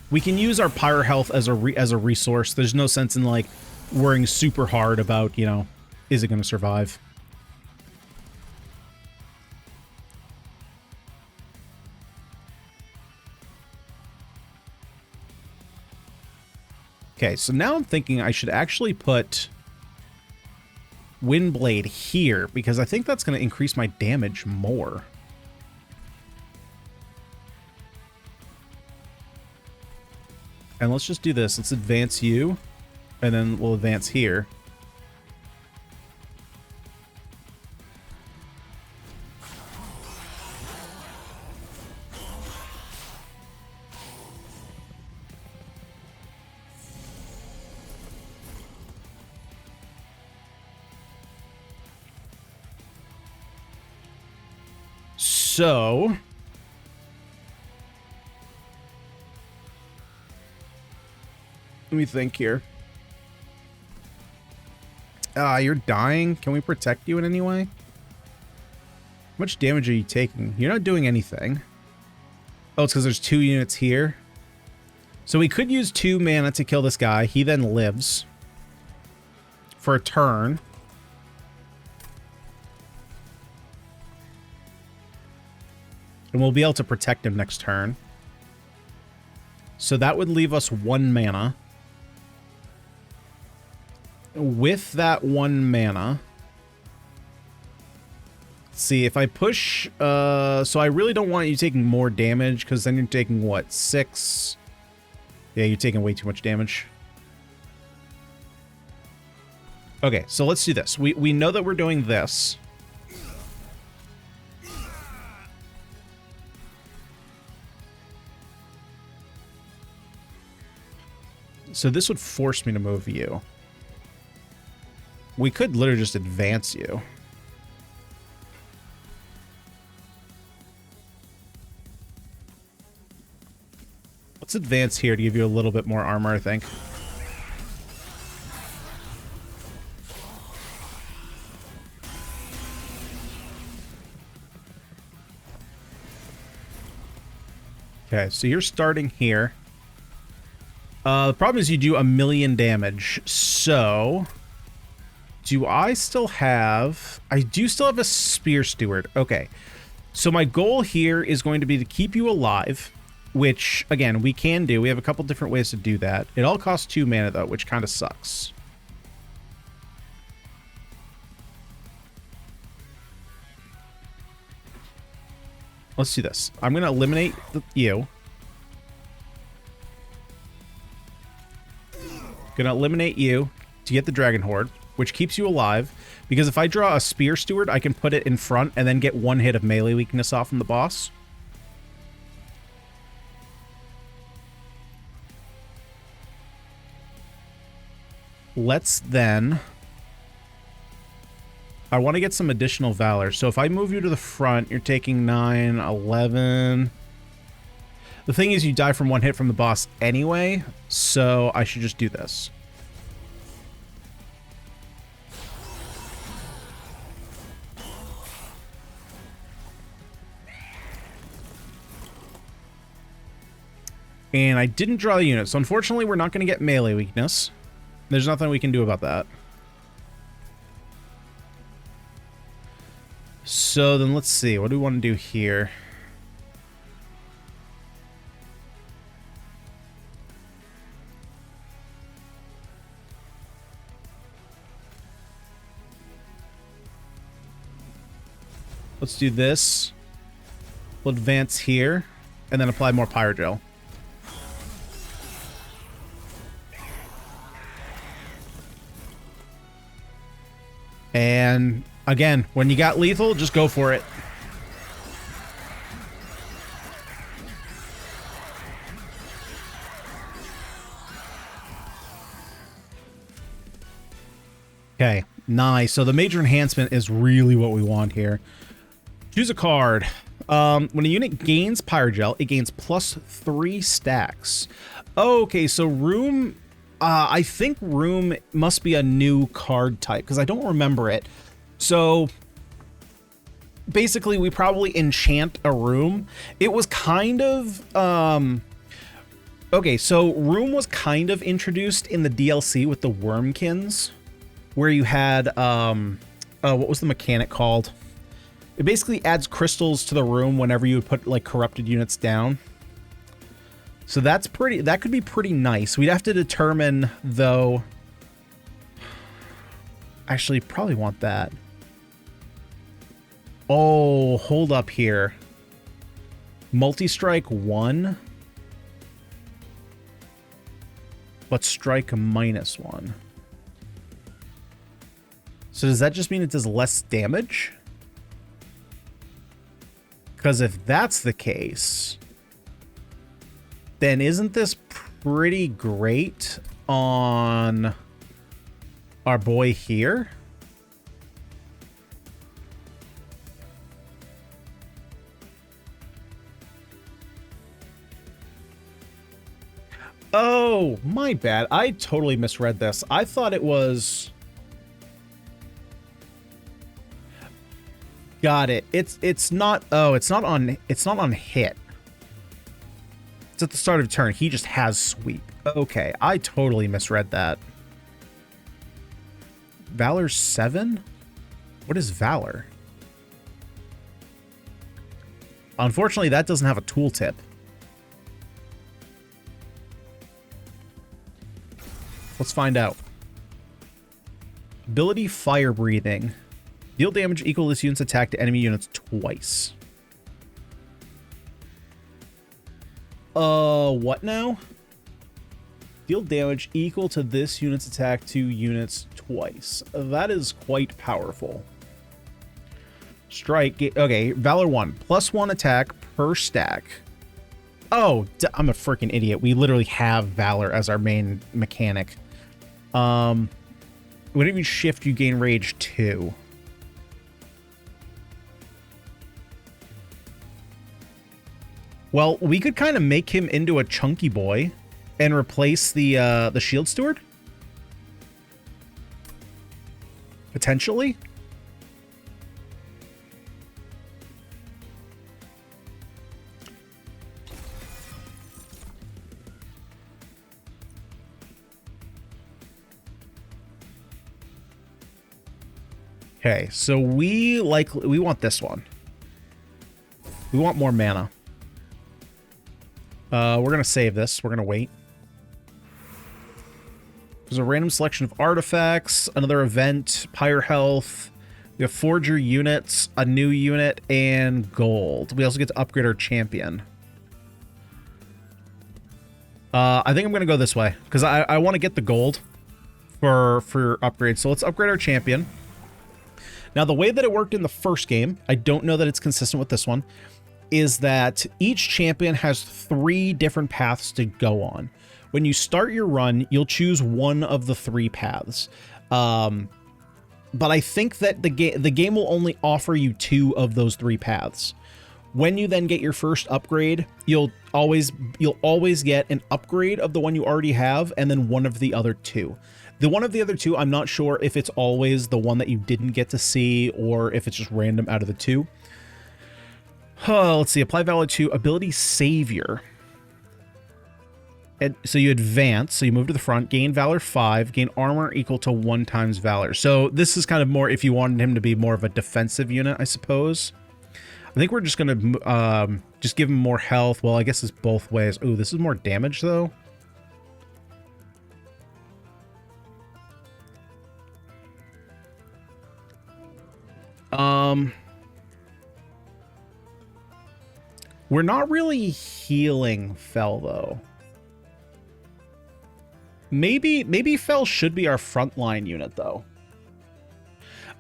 We can use our Pyre health as a resource. There's no sense in, like, worrying super hard about, you know, is it going to survive? Okay, so now I'm thinking I should actually put Windblade here, because I think that's going to increase my damage more. And let's just do this. Let's advance you, and then we'll advance here. So, let me think here. You're dying. Can we protect you in any way? How much damage are you taking? You're not doing anything. Oh, it's because there's 2 units here. So we could use 2 mana to kill this guy. He then lives for a turn. And we'll be able to protect him next turn. So that would leave us 1 mana. With that 1 mana... Let's see, if I push... so I really don't want you taking more damage, because then you're taking, what, 6? Yeah, you're taking way too much damage. Okay, so let's do this. We know that we're doing this. So this would force me to move you. We could literally just advance you. Let's advance here to give you a little bit more armor, I think. Okay, so you're starting here. The problem is you do 1,000,000 damage. So, do I still have... I do still have a Spear Steward. Okay. So my goal here is going to be to keep you alive, which, again, we can do. We have a couple different ways to do that. It all costs 2 mana, though, which kind of sucks. Let's do this. I'm going to eliminate you. Going to eliminate you to get the Dragon Horde, which keeps you alive. Because if I draw a Spear Steward, I can put it in front and then get 1 hit of melee weakness off from the boss. Let's then... I want to get some additional Valor. So if I move you to the front, you're taking 9, 11... The thing is, you die from 1 hit from the boss anyway, so I should just do this. And I didn't draw the unit, so unfortunately we're not going to get melee weakness. There's nothing we can do about that. So then let's see, what do we want to do here? Let's do this. We'll advance here, and then apply more Pyre Gel. And again, when you got lethal, just go for it. Okay, nice. So the major enhancement is really what we want here. Choose a card. When a unit gains Pyre Gel, it gains +3 stacks. Okay, so Room... I think Room must be a new card type, because I don't remember it. So, basically, we probably enchant a Room. It was kind of... okay, so Room was kind of introduced in the DLC with the Wormkins, where you had... what was the mechanic called? It basically adds crystals to the room whenever you would put, like, corrupted units down. So that's pretty... That could be pretty nice. We'd have to determine, though... Actually, probably want that. Oh, hold up here. Multi-strike 1. But strike -1. So does that just mean it does less damage? Because if that's the case... then isn't this pretty great on our boy here? Oh, my bad. I totally misread this. I thought it was... Got it. It's not... Oh, it's not on hit. At the start of turn, he just has sweep. Okay, I totally misread that. Valor 7? What is Valor? Unfortunately, that doesn't have a tooltip. Let's find out. Ability Fire Breathing. Deal damage equal to this unit's attack to enemy units twice. What now? Deal damage equal to this unit's attack to units twice. That is quite powerful. Strike. Okay, Valor 1. +1 attack per stack. Oh, I'm a freaking idiot. We literally have Valor as our main mechanic. Whenever you shift, you gain Rage 2. Well, we could kind of make him into a chunky boy and replace the Shield Steward. Potentially. Okay, so we want this one. We want more mana. We're gonna save this. We're gonna wait. There's a random selection of artifacts, another event, Pyre health. We have forger units, a new unit, and gold. We also get to upgrade our champion. I think I'm gonna go this way because I want to get the gold for upgrades. So let's upgrade our champion. Now, the way that it worked in the first game, I don't know that it's consistent with this one, is that each champion has 3 different paths to go on. When you start your run, you'll choose one of the 3 paths. But I think that the game will only offer you 2 of those 3 paths. When you then get your first upgrade, you'll always get an upgrade of the one you already have, and then one of the other 2. The one of the other 2, I'm not sure if it's always the one that you didn't get to see or if it's just random out of the 2. Let's see. Apply valor to ability savior. So you advance. So you move to the front. Gain valor 5. Gain armor equal to 1 times valor. So this is kind of more if you wanted him to be more of a defensive unit, I suppose. I think we're just going to just give him more health. Well, I guess it's both ways. Ooh, this is more damage, though. We're not really healing Fel, though. Maybe Fel should be our frontline unit, though.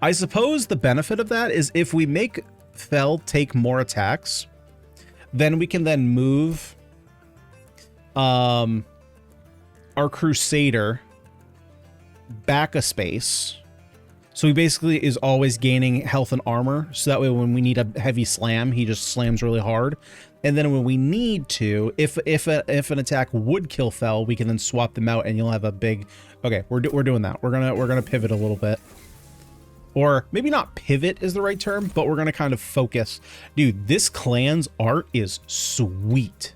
I suppose the benefit of that is if we make Fel take more attacks, then we can then move our Crusader back a space. So he basically is always gaining health and armor, so that way when we need a heavy slam, he just slams really hard. And then when we need to, if an attack would kill Fel, we can then swap them out, and you'll have a big. Okay, we're doing that. We're gonna pivot a little bit, or maybe not pivot is the right term, but we're gonna kind of focus. Dude, this clan's art is sweet.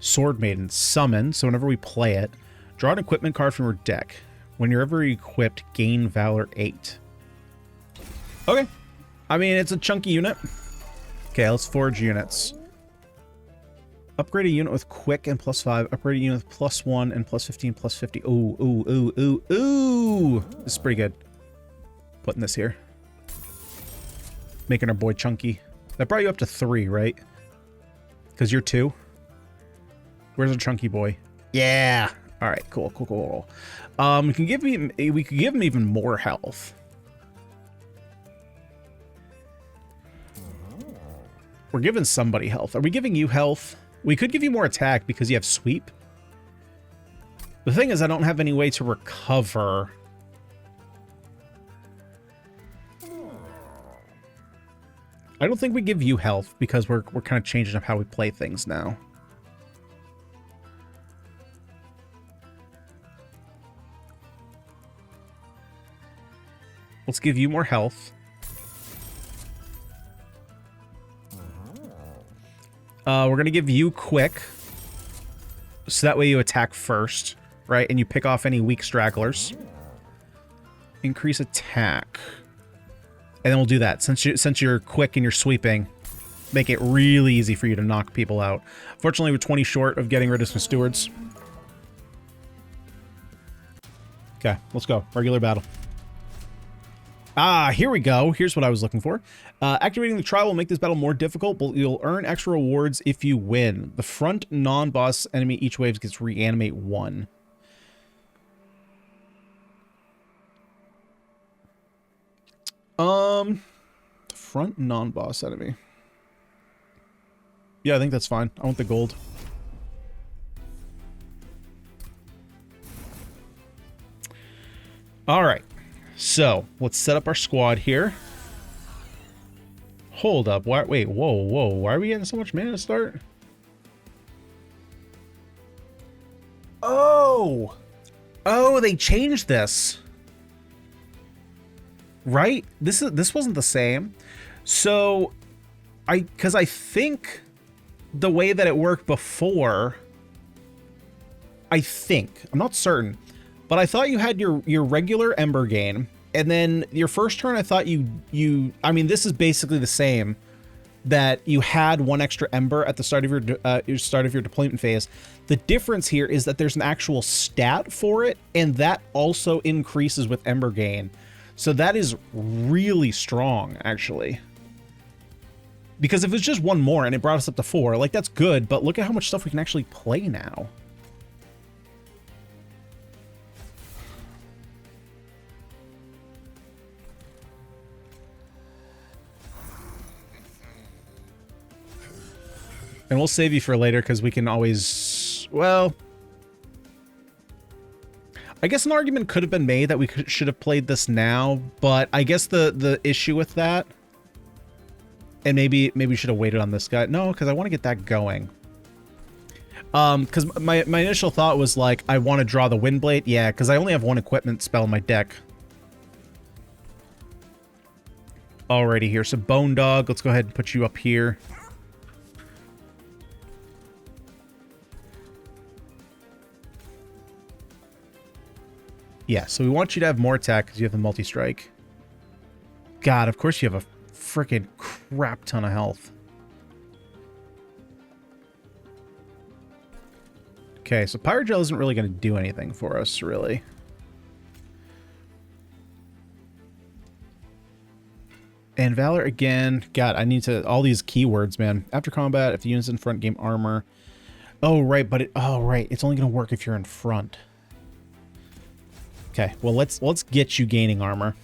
Sword Maiden summon. So whenever we play it, draw an equipment card from your deck. When you're ever equipped, gain Valor 8. Okay. I mean, it's a chunky unit. Okay, let's forge units. Upgrade a unit with quick and +5. Upgrade a unit with +1 and +15, +50. Ooh, ooh, ooh, ooh, ooh. This is pretty good. Putting this here. Making our boy chunky. That brought you up to 3, right? Because you're 2. Where's our chunky boy? Yeah. All right, cool, cool, cool. We could give him even more health. We're giving somebody health. Are we giving you health? We could give you more attack because you have sweep. The thing is, I don't have any way to recover. I don't think we give you health because we're kind of changing up how we play things now. Let's give you more health. We're going to give you quick. So that way you attack first, right? And you pick off any weak stragglers. Increase attack. And then we'll do that. Since you're quick and you're sweeping, make it really easy for you to knock people out. Fortunately, we're 20 short of getting rid of some stewards. Okay, let's go. Regular battle. Ah, here we go. Here's what I was looking for. Activating the trial will make this battle more difficult, but you'll earn extra rewards if you win. The front non-boss enemy each wave gets reanimate 1. Front non-boss enemy. Yeah, I think that's fine. I want the gold. All right. So, let's set up our squad here. Hold up. Why, wait, whoa, whoa. Why are we getting so much mana to start? Oh! Oh, they changed this. Right? This wasn't the same. So, because I think the way that it worked before, I'm not certain, but I thought you had your regular Ember gain, And then your first turn, I thought I mean, this is basically the same, that you had 1 extra ember at the start of your deployment phase. The difference here is that there's an actual stat for it, and that also increases with ember gain. So that is really strong, actually. Because if it's just 1 more and it brought us up to 4, like, that's good, but look at how much stuff we can actually play now. And we'll save you for later because we can always, well, I guess an argument could have been made that we should have played this now, but I guess the issue with that, and maybe we should have waited on this guy. No, because I want to get that going. Because my initial thought was like, I want to draw the Windblade. Yeah, because I only have 1 equipment spell in my deck. Alrighty here, so Bone Dog, let's go ahead and put you up here. Yeah, so we want you to have more attack because you have the multi-strike. God, of course you have a freaking crap ton of health. Okay, so Pyre Gel isn't really going to do anything for us, really. And Valor again. God, I need to... all these keywords, man. After combat, if the unit's in front, gain armor. Oh, right, but oh, right. It's only going to work if you're in front. Okay, well, let's get you gaining armor.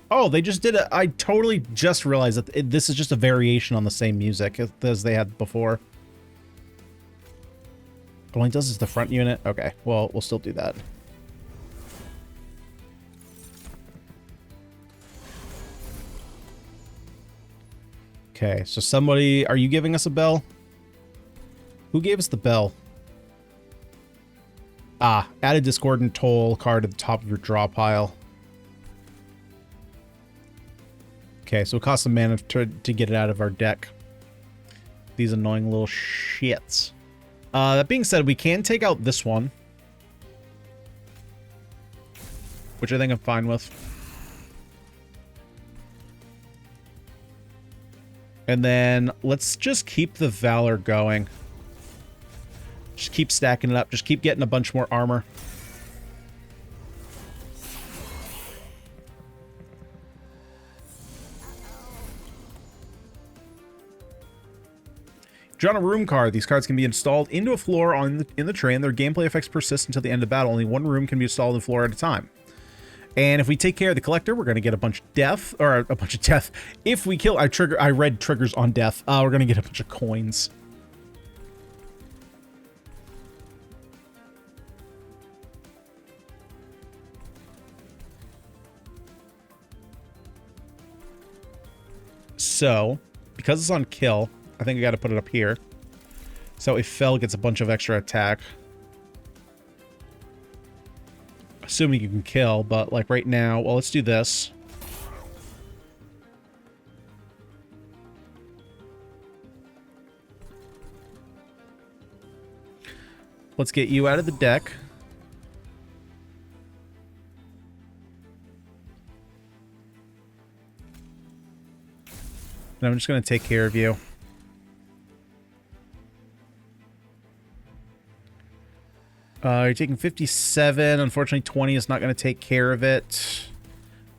Oh, they just did it. I totally just realized that this is just a variation on the same music as they had before. What only does is the front unit? Okay, well, we'll still do that. Okay, so somebody... are you giving us a bell? Who gave us the bell? Ah, add a Discordant Toll card at the top of your draw pile. Okay, so it costs some mana to get it out of our deck. These annoying little shits. That being said, we can take out this one, which I think I'm fine with. And then let's just keep the Valor going. Just keep stacking it up. Just keep getting a bunch more armor. Drawn a room card. These cards can be installed into a floor in the train. Their gameplay effects persist until the end of battle. Only 1 room can be installed in the floor at a time. And if we take care of the collector, we're going to get a bunch of death, or a bunch of death. If we kill, I read triggers on death. We're going to get a bunch of coins. So, because it's on kill, I think I got to put it up here. So if Fell gets a bunch of extra attack. Assuming you can kill, but like right now, well, let's do this. Let's get you out of the deck. And I'm just going to take care of you. You're taking 57. Unfortunately, 20 is not going to take care of it.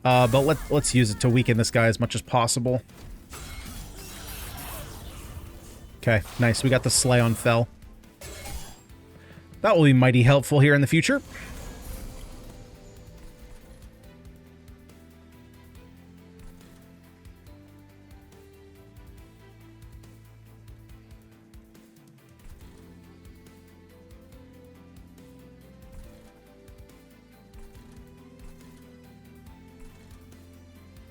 But let's use it to weaken this guy as much as possible. Okay, nice. We got the Slay on Fell. That will be mighty helpful here in the future.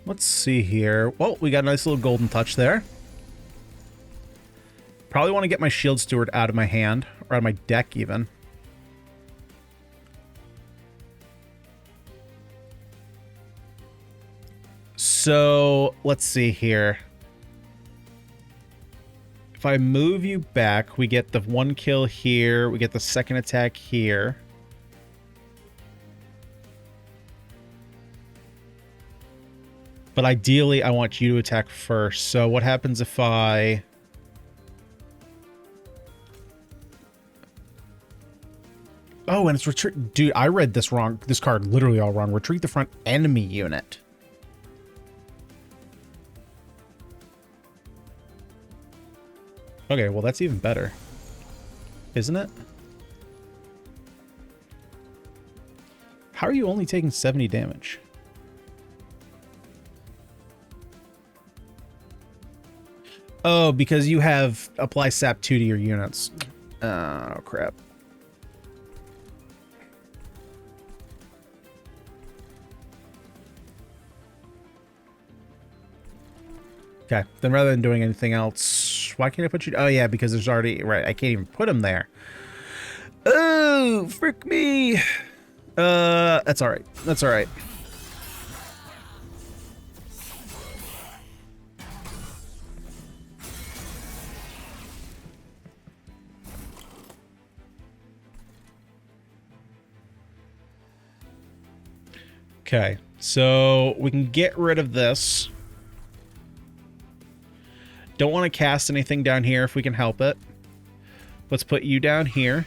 Let's see here. Well, we got a nice little golden touch there. Probably want to get my Shield Steward out of my hand, or out of my deck even. So, let's see here. If I move you back, we get the 1 kill here, we get the second attack here. But ideally, I want you to attack first. So what happens if I... Oh, and it's retreat. Dude, I read this wrong. This card literally all wrong. Retreat the front enemy unit. Okay, well, that's even better. Isn't it? How are you only taking 70 damage? Oh, because you have apply sap 2 to your units. Oh, crap. Okay, then rather than doing anything else, why can't I put you... Oh, yeah, because there's already... Right, I can't even put him there. Oh, frick me. That's all right. That's all right. Okay, so we can get rid of this. Don't want to cast anything down here if we can help it. Let's put you down here.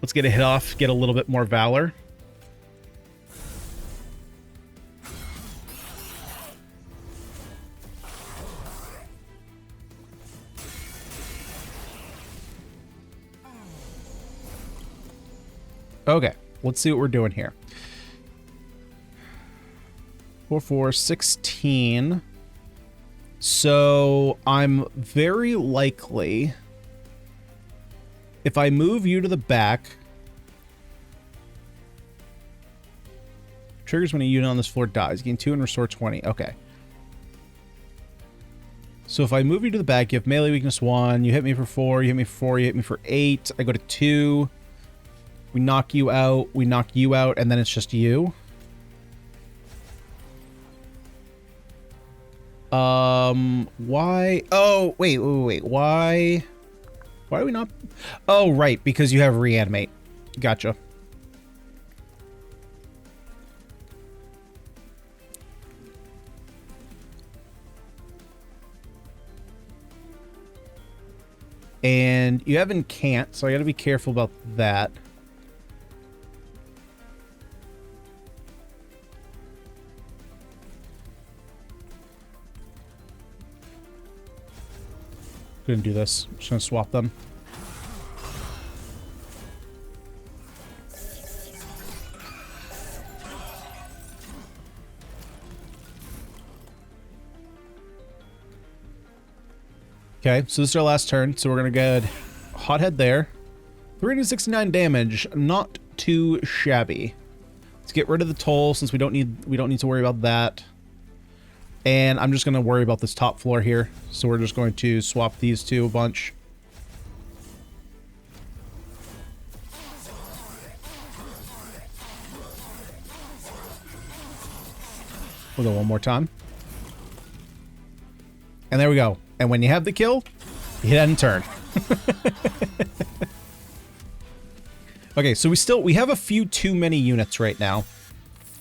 Let's get a hit off, get a little bit more valor. Okay, let's see what we're doing here. 4, 4, 16. So I'm very likely, if I move you to the back, triggers when a unit on this floor dies. Gain 2 and restore 20. Okay. So if I move you to the back, you have melee weakness 1. You hit me for 4. You hit me for 4. You hit me for 8. I go to 2. We knock you out. We knock you out, and then it's just you. Why? Oh, wait. Why are we not? Oh, right, because you have reanimate. Gotcha. And you have incant, so I gotta be careful about that. Gonna do this. I'm just gonna swap them. Okay, so this is our last turn, so we're gonna get Hothead there. 369 damage, not too shabby. Let's get rid of the toll since we don't need to worry about that. And I'm just gonna worry about this top floor here. So we're just going to swap these two a bunch. We'll go one more time. And there we go. And when you have the kill, you hit end turn. Okay, so we have a few too many units right now.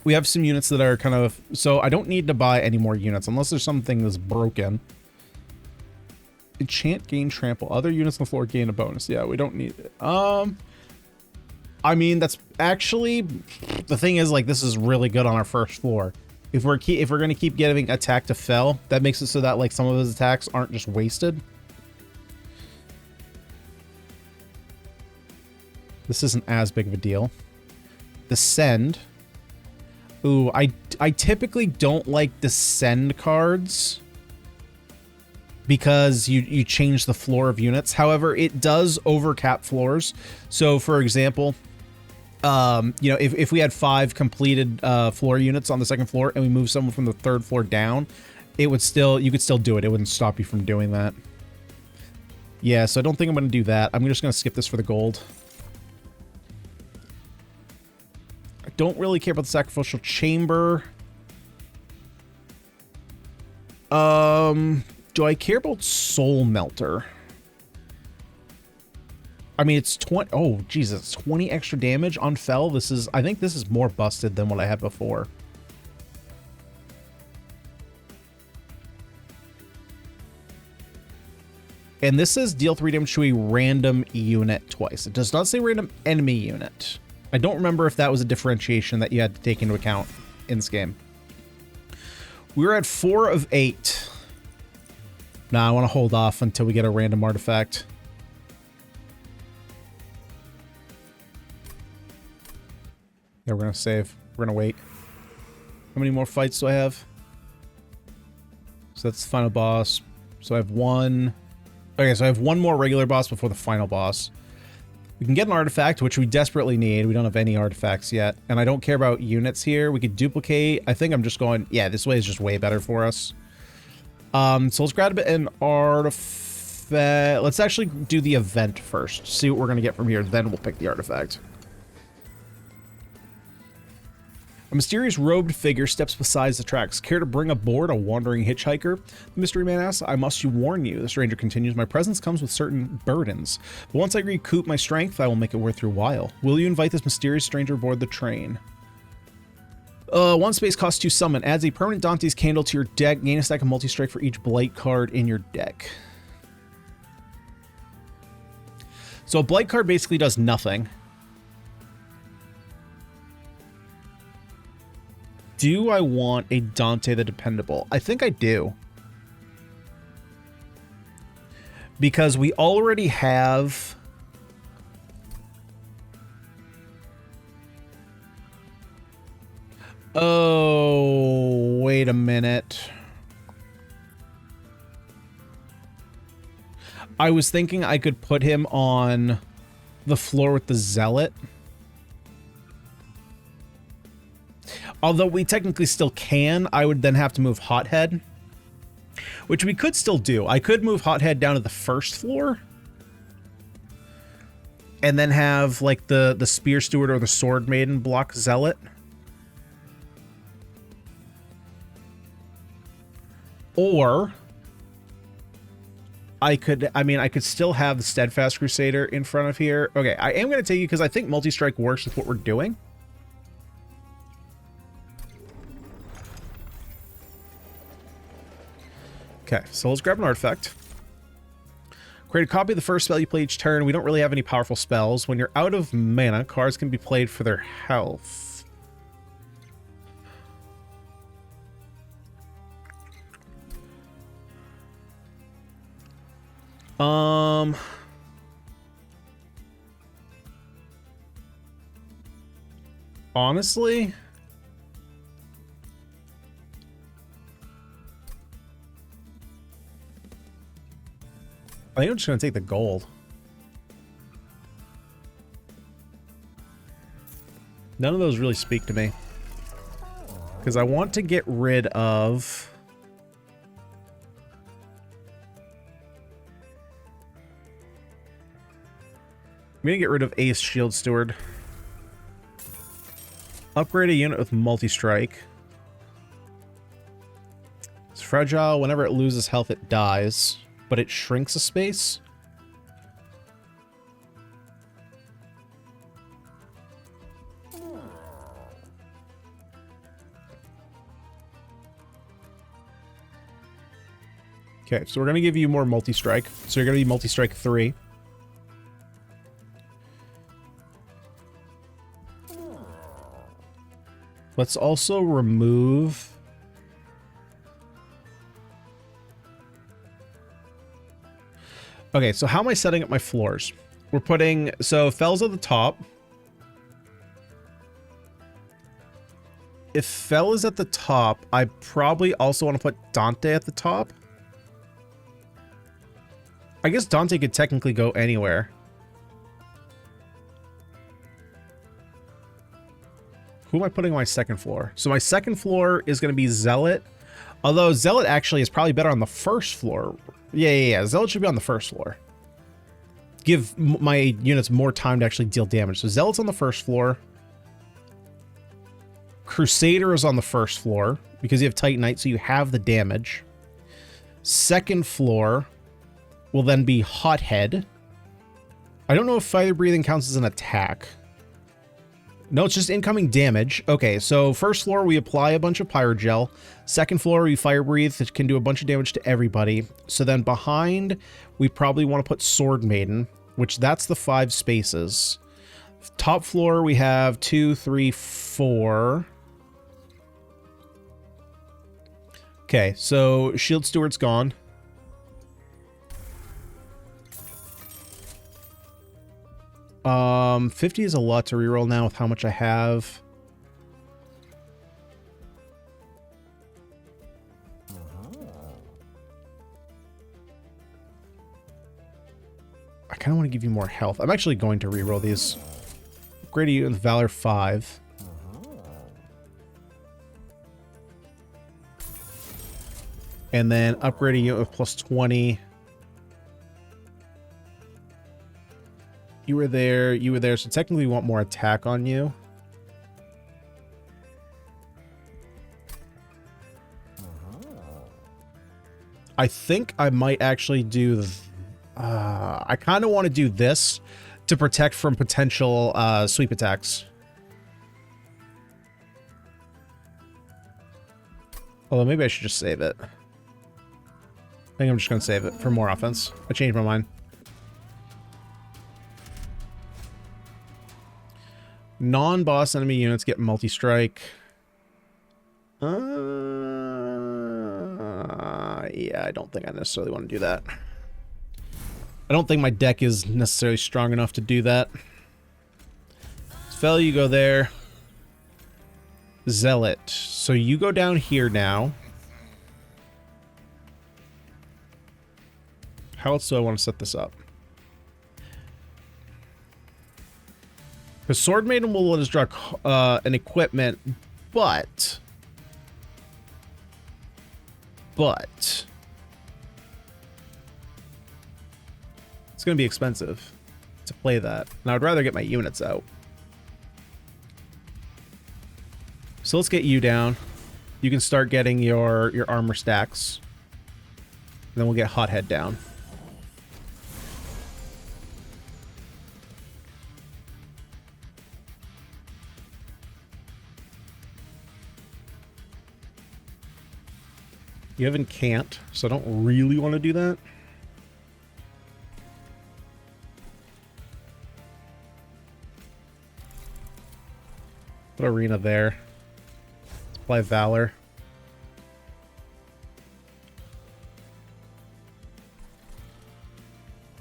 We have some units that are kind of... So I don't need to buy any more units unless there's something that's broken. Enchant, gain trample. Other units on the floor gain a bonus. Yeah, we don't need it. I mean, that's actually... The thing is, like, this is really good on our first floor. If we're going to keep getting attack to fell, that makes it so that, like, some of his attacks aren't just wasted. This isn't as big of a deal. Descend. Ooh, I typically don't like Descend cards because you change the floor of units. However, it does overcap floors. So, for example, you know, if we had 5 completed floor units on the second floor and we move someone from the 3rd floor down, it would still, you could still do it. It wouldn't stop you from doing that. Yeah, so I don't think I'm going to do that. I'm just going to skip this for the gold. I don't really care about the sacrificial chamber. Do I care about soul melter? I mean, it's 20. Oh, Jesus. 20 extra damage on Fell. I think this is more busted than what I had before. And this says deal 3 damage to a random unit twice. It does not say random enemy unit. I don't remember if that was a differentiation that you had to take into account in this game. We're at 4 of 8. Nah, I want to hold off until we get a random artifact. Yeah, we're going to save. We're going to wait. How many more fights do I have? So that's the final boss. So I have one... Okay, so I have one more regular boss before the final boss. We can get an artifact, which we desperately need. We don't have any artifacts yet. And I don't care about units here. We could duplicate. I think I'm just going... Yeah, this way is just way better for us. So let's grab an artifact. Let's actually do the event first. See what we're going to get from here. Then we'll pick the artifact. A mysterious robed figure steps beside the tracks. Care to bring aboard a wandering hitchhiker? The mystery man asks. I must warn you. The stranger continues. My presence comes with certain burdens. But once I recoup my strength, I will make it worth your while. Will you invite this mysterious stranger aboard the train? 1 space costs 2 summon. Adds a permanent Dante's candle to your deck. Gain a stack of multi-strike for each blight card in your deck. So a blight card basically does nothing. Do I want a Dante the Dependable? I think I do. Because we already have... Oh, wait a minute. I was thinking I could put him on the floor with the Zealot. Although we technically still can, I would then have to move Hothead. Which we could still do. I could move Hothead down to the first floor. And then have, like, the Spear Steward or the Sword Maiden block Zealot. Or... I could still have the Steadfast Crusader in front of here. Okay, I am going to take you because I think multi-strike works with what we're doing. Okay, so let's grab an artifact. Create a copy of the first spell you play each turn. We don't really have any powerful spells. When you're out of mana, cards can be played for their health. Honestly... I think I'm just going to take the gold. None of those really speak to me. Because I want to get rid of... I'm going to get rid of Ace Shield Steward. Upgrade a unit with multi-strike. It's fragile. Whenever it loses health, it dies. But it shrinks a space. Okay, so we're going to give you more multi-strike. So you're going to be multi-strike 3. Let's also remove... Okay, so how am I setting up my floors? We're putting... So, Fell's at the top. If Fell is at the top, I probably also want to put Dante at the top. I guess Dante could technically go anywhere. Who am I putting on my second floor? So my second floor is going to be Zealot. Although Zealot actually is probably better on the first floor. Yeah. Zealot should be on the first floor. Give my units more time to actually deal damage. So Zealot's on the first floor. Crusader is on the first floor because you have Titanite, so you have the damage. Second floor will then be Hothead. I don't know if fire breathing counts as an attack. No, it's just incoming damage. Okay, so first floor, we apply a bunch of pyre gel. Second floor, we fire breathe. It can do a bunch of damage to everybody. So then behind, we probably want to put Sword Maiden, which that's the 5 spaces. Top floor, we have 2, 3, 4. Okay, so Shield Steward's gone. Um, 50 is a lot to reroll now with how much I have. I kind of want to give you more health. I'm actually going to reroll these. Upgrade you with Valor 5. And then upgrading you with plus 20. You were there, so technically we want more attack on you. I think I might actually do... I kind of want to do this to protect from potential sweep attacks. Although maybe I should just save it. I think I'm just going to save it for more offense. I changed my mind. Non-boss enemy units get multi-strike. Yeah, I don't think I necessarily want to do that. I don't think my deck is necessarily strong enough to do that. Fel, you go there. Zealot. So you go down here now. How else do I want to set this up? Because Sword Maiden will let us draw an equipment, but it's going to be expensive to play that. And I would rather get my units out. So let's get you down. You can start getting your armor stacks. And then we'll get Hothead down. You have Incant, so I don't really want to do that. Put Arena there. Let's apply Valor.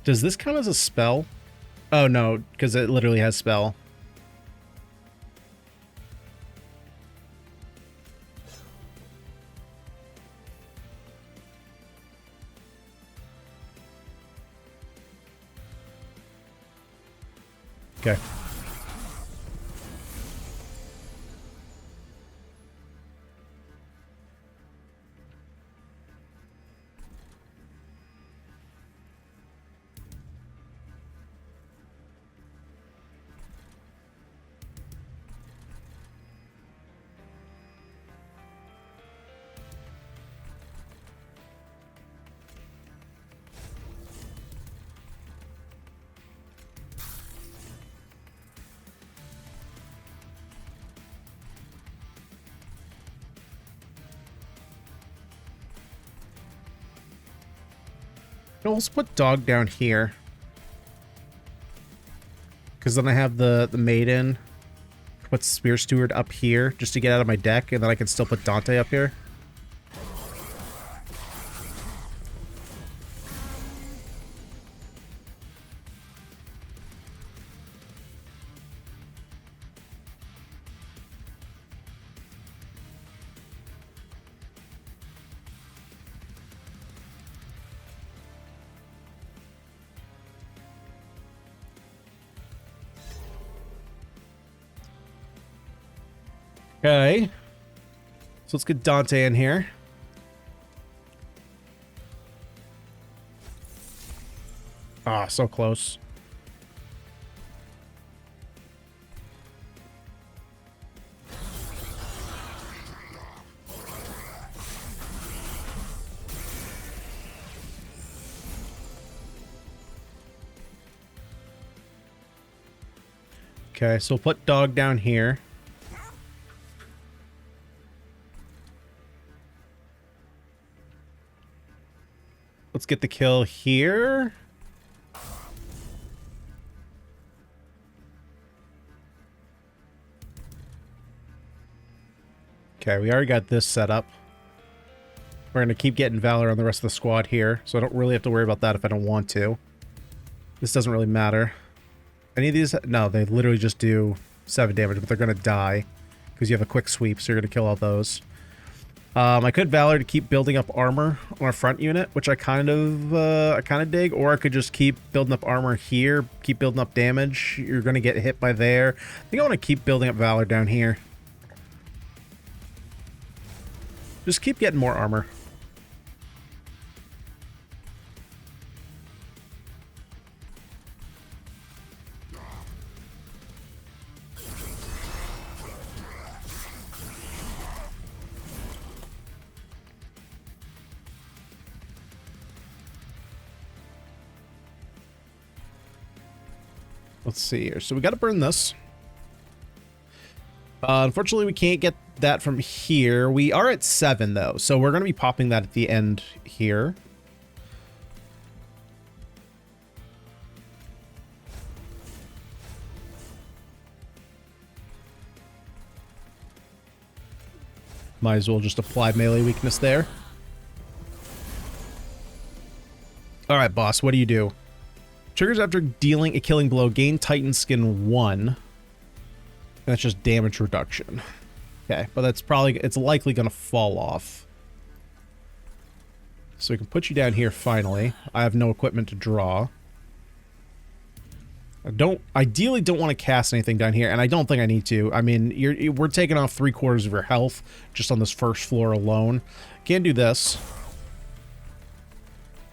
Does this count as a spell? Oh no, because it literally has spell. Okay. Let's put Dog down here. Because then I have the Maiden. Put Spear Steward up here just to get out of my deck, and then I can still put Dante up here. Okay. So let's get Dante in here. Ah, so close. Okay, so we'll put dog down here. Let's get the kill here. Okay, we already got this set up. We're going to keep getting Valor on the rest of the squad here, so I don't really have to worry about that if I don't want to. This doesn't really matter. Any of these? No, they literally just do 7 damage, but they're going to die because you have a quick sweep, so you're going to kill all those. I could Valor to keep building up armor on our front unit, which I kind of dig, or I could just keep building up armor here, keep building up damage. You're going to get hit by there. I think I want to keep building up Valor down here. Just keep getting more armor. Let's see here. So we got to burn this. Unfortunately, we can't get that from here. We are at 7, though, so we're going to be popping that at the end here. Might as well just apply melee weakness there. All right, boss, what do you do? Triggers after dealing a killing blow, gain Titan Skin 1. That's just damage reduction. Okay, but it's likely going to fall off. So we can put you down here finally. I have no equipment to draw. I ideally don't want to cast anything down here, and I don't think I need to. I mean, we're taking off 3/4 of your health just on this first floor alone. Can't do this.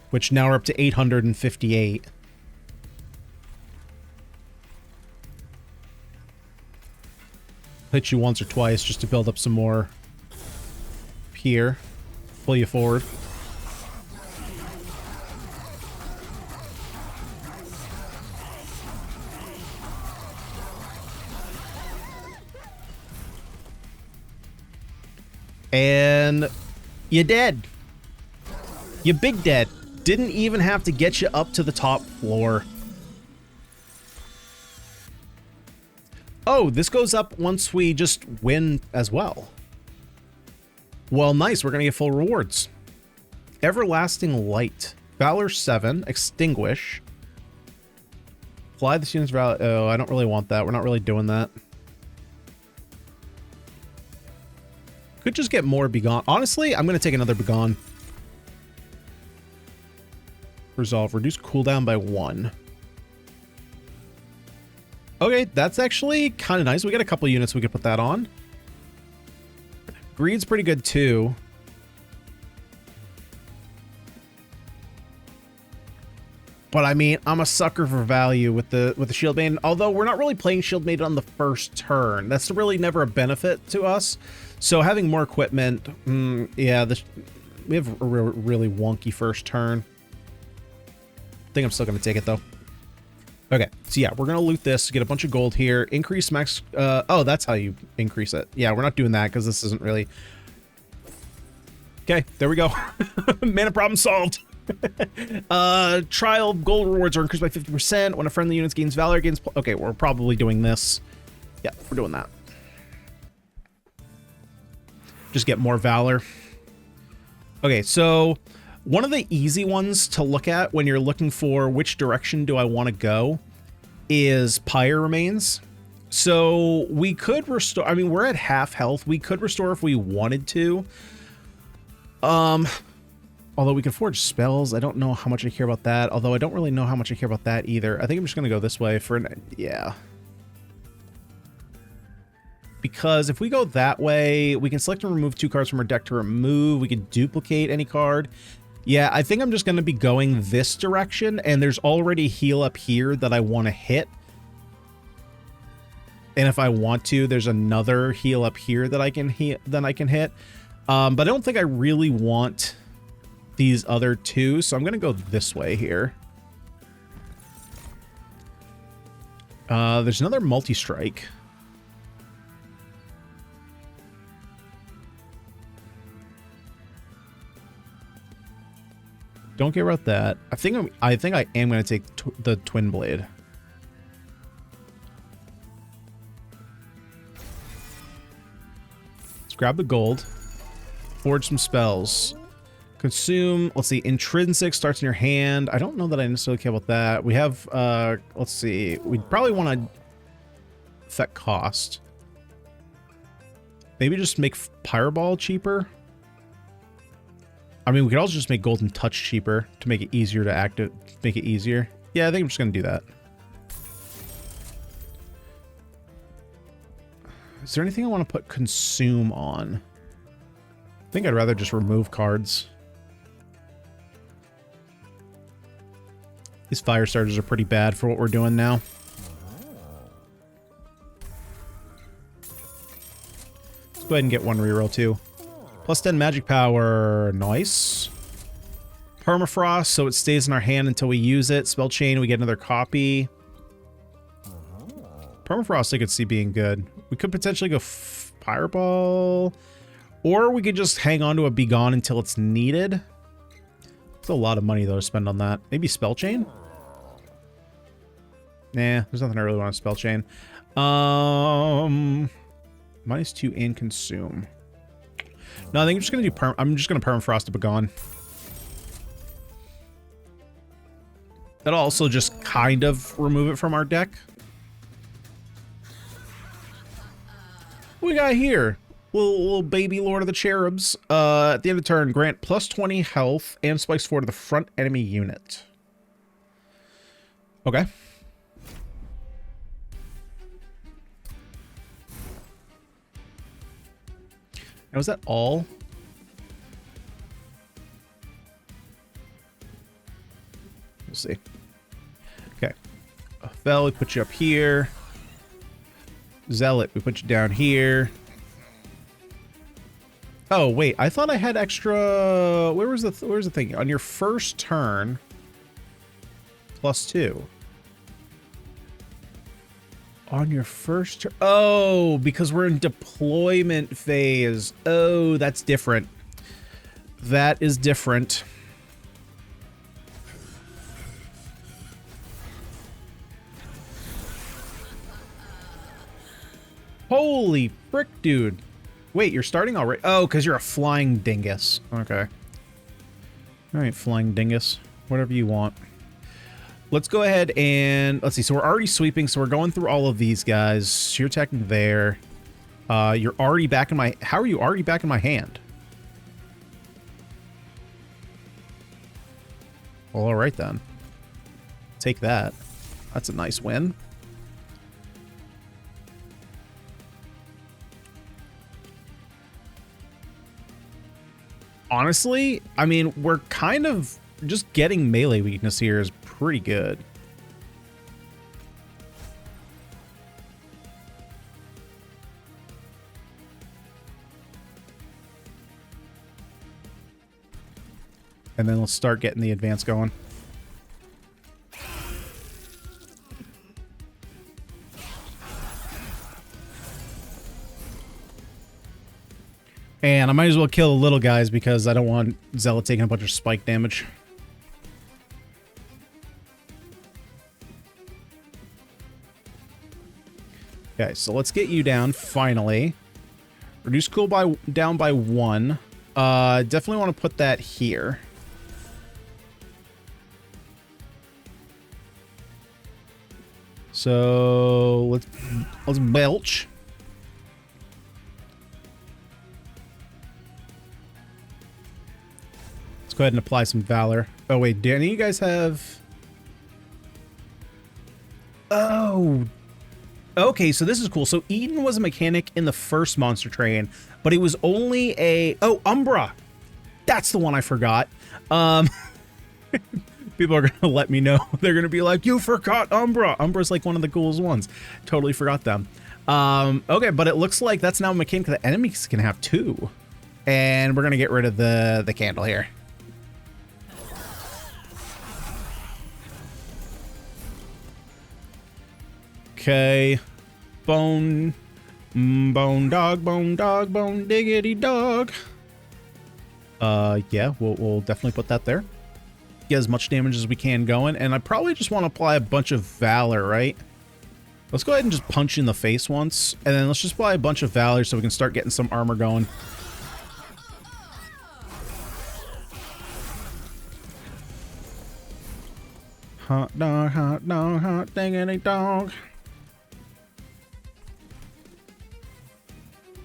Which now we're up to 858. Hit you once or twice just to build up some more here. Pull you forward. And you're dead. You big dead. Didn't even have to get you up to the top floor. Oh, this goes up once we just win as well. Well, nice. We're going to get full rewards. Everlasting Light. Valor 7. Extinguish. Apply the student's valor. Oh, I don't really want that. We're not really doing that. Could just get more Begone. Honestly, I'm going to take another Begone. Resolve. Reduce cooldown by 1. Okay, that's actually kind of nice. We got a couple units we could put that on. Greed's pretty good too. But I mean, I'm a sucker for value with the Shield Maiden. Although we're not really playing Shield Maiden on the first turn. That's really never a benefit to us. So having more equipment, yeah, we have a really wonky first turn. I think I'm still going to take it though. Okay, so yeah, we're going to loot this, get a bunch of gold here, increase max... oh, that's how you increase it. Yeah, we're not doing that because this isn't really... Okay, there we go. Mana problem solved. Trial gold rewards are increased by 50% when a friendly unit gains valor against... Okay, we're probably doing this. Yeah, we're doing that. Just get more valor. Okay, so... one of the easy ones to look at when you're looking for which direction do I want to go is Pyre remains. So we could restore, I mean, we're at half health. We could restore if we wanted to. Although we could forge spells. I don't know how much I care about that. Although I don't really know how much I care about that either. I think I'm just going to go this way for an, yeah. Because if we go that way, we can select and remove 2 cards from our deck to remove. We can duplicate any card. Yeah, I think I'm just going to be going this direction, and there's already a heal up here that I want to hit. And if I want to, there's another heal up here that I can hit. But I don't think I really want these other 2, so I'm going to go this way here. There's another multi-strike. Don't care about that. I think I am going to take the twin blade. Let's grab the gold. Forge some spells. Consume, let's see, intrinsic starts in your hand. I don't know that I necessarily care about that. We have, let's see, we'd probably want to affect cost. Maybe just make Pyreball cheaper. I mean, we could also just make Golden Touch cheaper to make it easier to active, make it easier. Yeah, I think I'm just going to do that. Is there anything I want to put Consume on? I think I'd rather just remove cards. These fire starters are pretty bad for what we're doing now. Let's go ahead and get one reroll too. Plus 10 magic power. Nice. Permafrost, so it stays in our hand until we use it. Spell chain, we get another copy. Permafrost I could see being good. We could potentially go Fireball. Or we could just hang on to a Be Gone until it's needed. It's a lot of money, though, to spend on that. Maybe Spell Chain? Nah, there's nothing I really want to Spell Chain. -2 and Consume. No, I think I'm just going to do I'm just going to Permafrost to Be Gone. That'll also just kind of remove it from our deck. What we got here? Little baby Lord of the Cherubs. At the end of the turn, grant plus 20 health and spikes 4 to the front enemy unit. Okay. Now, is that all? We'll see. Okay. Fel, we put you up here. Zealot, we put you down here. Oh, wait, I thought I had extra... Where's the thing? On your first turn, +2. On your first turn... Oh, because we're in deployment phase. Oh, that's different. That is different. Holy frick, dude. Wait, you're starting already? Oh, because you're a flying dingus. Okay. Alright, flying dingus. Whatever you want. Let's go ahead and... Let's see, so we're already sweeping, so we're going through all of these guys. You're attacking there. You're already back in my... How are you already back in my hand? Well, alright then. Take that. That's a nice win. Honestly, I mean, we're kind of just getting melee weakness here is pretty good. And then let's start getting the advance going. And I might as well kill the little guys because I don't want Zealot taking a bunch of spike damage. Okay, so let's get you down, finally. Reduce cool down by 1. Definitely want to put that here. So let's belch. Go ahead and apply some Valor. Oh, wait. Do any of you guys have... Oh. Okay, so this is cool. So Eden was a mechanic in the first Monster Train, but it was only a... Oh, Umbra. That's the one I forgot. People are going to let me know. They're going to be like, you forgot Umbra. Umbra's like one of the coolest ones. Totally forgot them. Okay, but it looks like that's now a mechanic that enemies can have too. And we're going to get rid of the candle here. Okay. Bone dog, bone diggity dog. Yeah, we'll definitely put that there. Get as much damage as we can going, and I probably just want to apply a bunch of Valor, right? Let's go ahead and just punch in the face once, and then let's just apply a bunch of Valor so we can start getting some armor going. Hot dog, hot diggity dog.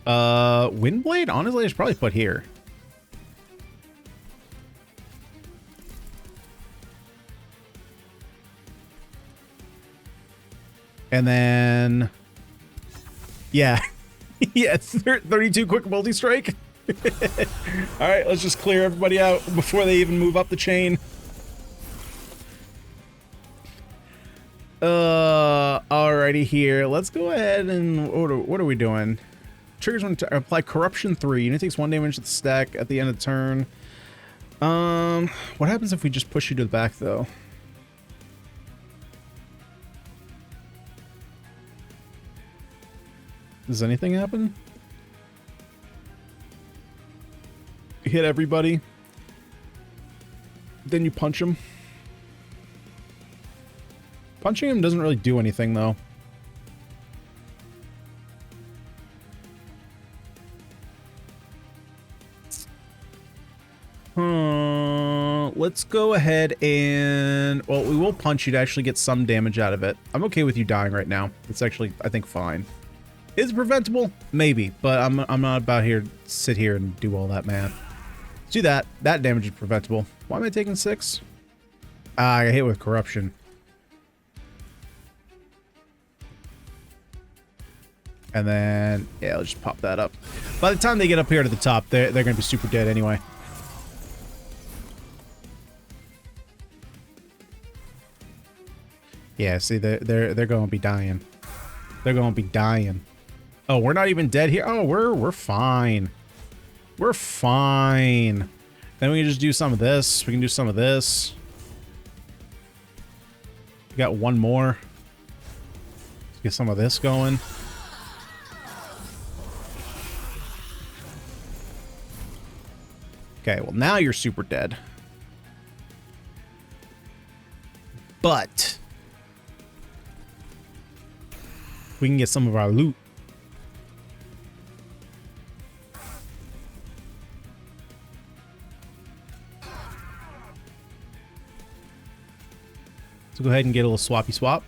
Windblade? Honestly, I should probably put here. And then, yeah, yeah, it's 32 quick multi-strike. All right, let's just clear everybody out before they even move up the chain. Alrighty here. Let's go ahead and what are we doing? Triggers when apply corruption 3. Unit takes 1 damage to the stack at the end of the turn. What happens if we just push you to the back though? Does anything happen? You hit everybody. Then you punch him. Punching him doesn't really do anything though. Let's go ahead and, well, we will punch you to actually get some damage out of it. I'm okay with you dying right now. It's actually, I think, fine. Is it preventable? Maybe, but I'm not about here to sit here and do all that math. Let's do that. That damage is preventable. Why am I taking 6? I got hit with corruption. And then, yeah, let's just pop that up. By the time they get up here to the top, they're going to be super dead anyway. Yeah, see, they're going to be dying. They're going to be dying. Oh, we're not even dead here. Oh, we're fine. We're fine. Then we can just do some of this. We can do some of this. We got one more. Let's get some of this going. Okay, well now you're super dead. But we can get some of our loot. So go ahead and get a little swappy swap.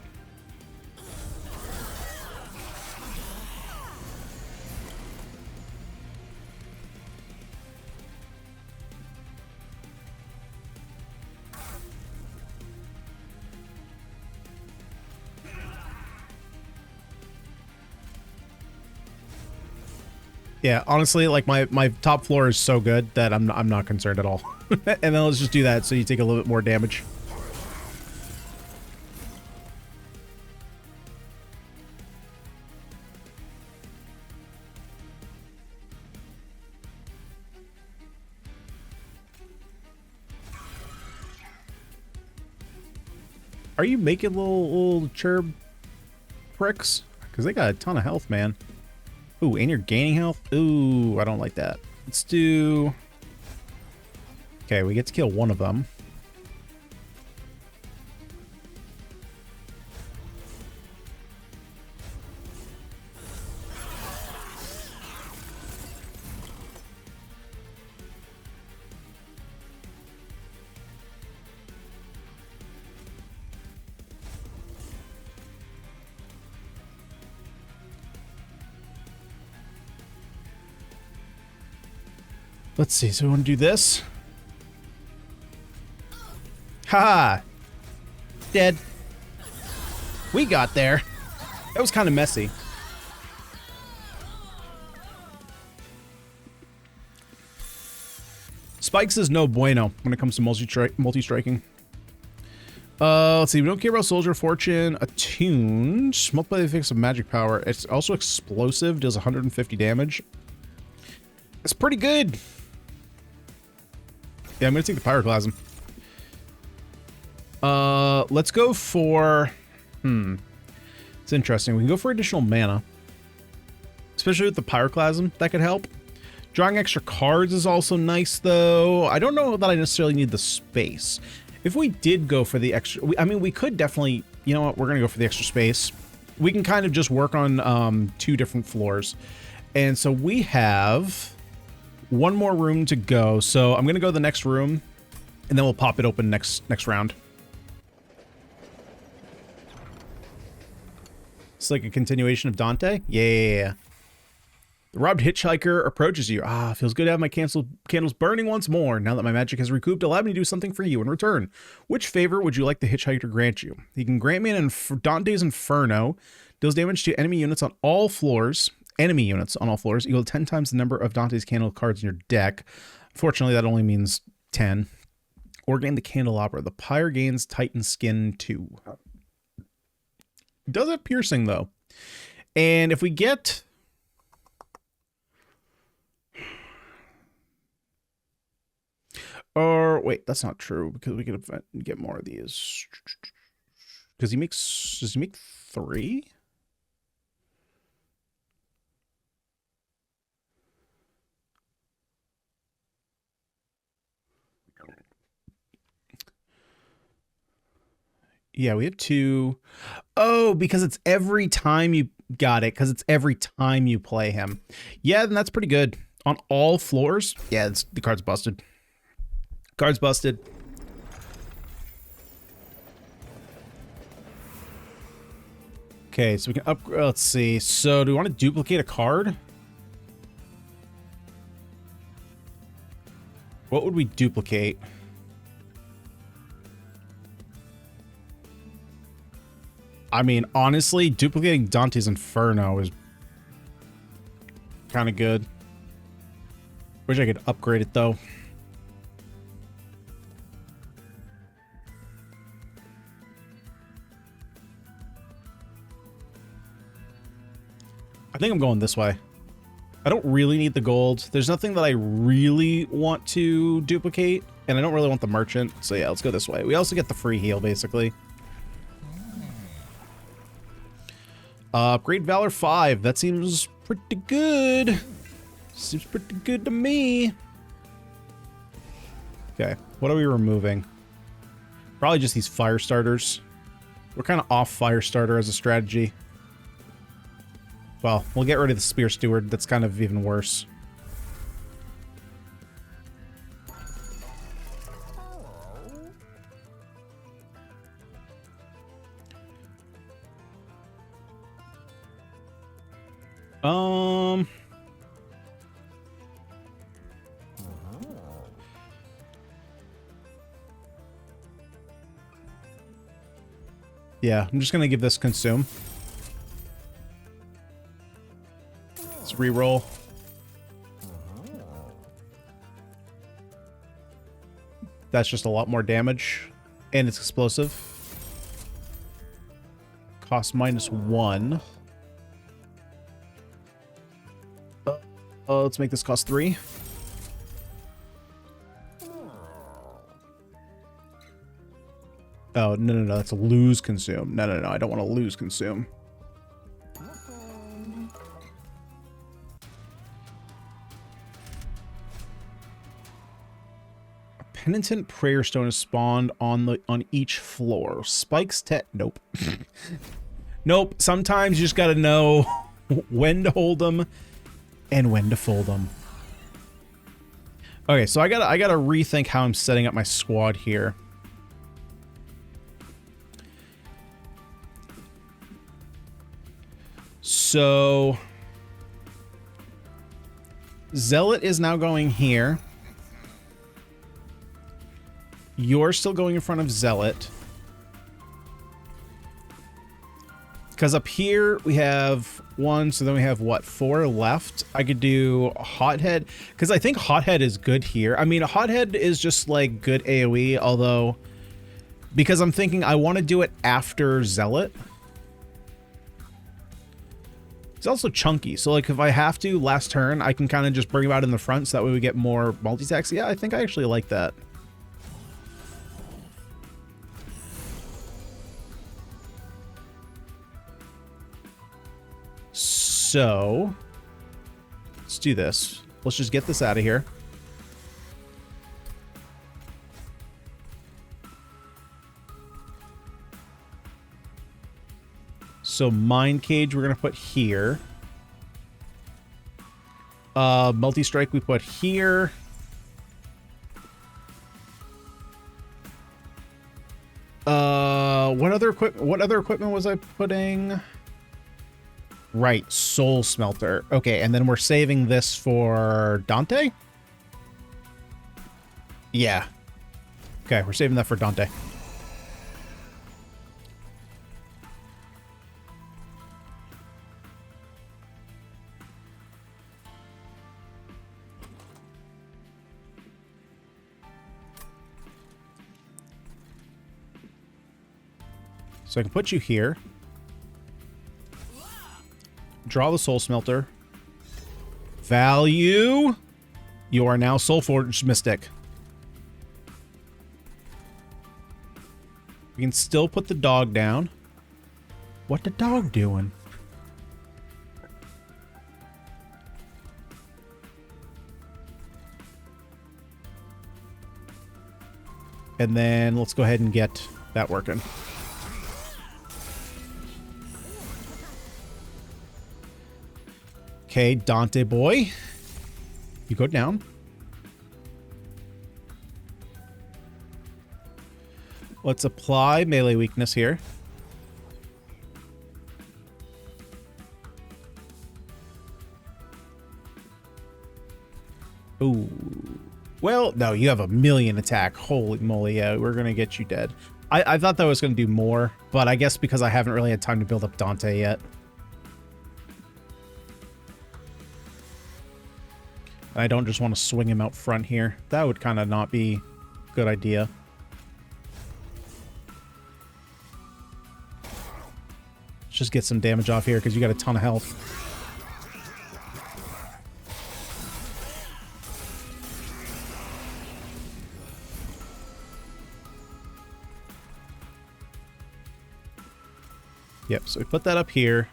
Yeah, honestly, like my top floor is so good that I'm not concerned at all. And then let's just do that so you take a little bit more damage. Are you making little cherub pricks? Because they got a ton of health, man. Ooh, and you're gaining health? Ooh, I don't like that. Let's do... Okay, we get to kill one of them. Let's see, so we want to do this. Haha! Dead. We got there. That was kind of messy. Spikes is no bueno when it comes to multi-striking. Let's see, we don't care about Soldier Fortune. Attuned. Multiply the effects of magic power. It's also explosive, does 150 damage. It's pretty good. Yeah, I'm gonna take the Pyroclasm. Let's go for... It's interesting. We can go for additional mana. Especially with the Pyroclasm, that could help. Drawing extra cards is also nice, though. I don't know that I necessarily need the space. If we did go for the extra... I mean, we could definitely... You know what? We're going to go for the extra space. We can kind of just work on 2 different floors. And so we have 1 more room to go. So I'm going to go to the next room, and then we'll pop it open next round. It's like a continuation of Dante? Yeah. The robbed hitchhiker approaches you. Ah, feels good to have my candles burning once more. Now that my magic has recouped, allow me to do something for you in return. Which favor would you like the hitchhiker to grant you? He can grant me Dante's Inferno. Deals damage to enemy units on all floors. Enemy units on all floors equal 10 times the number of Dante's candle cards in your deck. Unfortunately, that only means 10. Or gain the candelabra. The Pyre gains Titan Skin 2. Does have piercing, though. And if we get... Or wait, that's not true because we could get more of these. Because does he make 3? Yeah, we have 2. Oh, because it's every time you got it. Because it's every time you play him. Yeah, then that's pretty good. On all floors. Yeah, the card's busted. Card's busted. Okay, so we can upgrade. Let's see. So, do we want to duplicate a card? What would we duplicate? I mean, honestly, duplicating Dante's Inferno is kind of good. Wish I could upgrade it, though. I think I'm going this way. I don't really need the gold. There's nothing that I really want to duplicate, and I don't really want the merchant. So yeah, let's go this way. We also get the free heal, basically. Upgrade Valor 5. That seems pretty good. Seems pretty good to me. Okay, what are we removing? Probably just these fire starters. We're kind of off fire starter as a strategy. Well, we'll get rid of the Spear Steward. That's kind of even worse. Yeah, I'm just gonna give this consume. Let's reroll. That's just a lot more damage, and it's explosive. Cost -1. Let's make this cost 3. Oh, no, that's a lose consume. No, I don't want to lose consume. A penitent prayer stone is spawned on each floor. Spikes nope. Nope. Sometimes you just gotta know when to hold them and when to fold them. Okay, so I gotta rethink how I'm setting up my squad here. So Zealot is now going here. You're still going in front of Zealot. Because up here we have 1, so then we have what, 4 left. I could do Hothead, because I think Hothead is good here. I mean, Hothead is just like good AoE, although because I'm thinking I want to do it after Zealot. It's also chunky, so like if I have to last turn, I can kind of just bring him out in the front, so that way we get more multi-attacks. Yeah, I think I actually like that. So let's do this. Let's just get this out of here. So Mind Cage we're going to put here. Multi-strike we put here. What other equipment was I putting? Right, Soul Smelter. Okay, and then we're saving this for Dante? Yeah. Okay, we're saving that for Dante. So I can put you here. Draw the Soul Smelter. Value. You are now Soulforged Mystic. We can still put the dog down. What the dog doing? And then let's go ahead and get that working. Okay, Dante boy. You go down. Let's apply melee weakness here. Ooh. Well, no, you have a million attack. Holy moly, yeah, we're going to get you dead. I thought that was going to do more, but I guess because I haven't really had time to build up Dante yet. I don't just want to swing him out front here. That would kind of not be a good idea. Let's just get some damage off here because you got a ton of health. Yep, so we put that up here.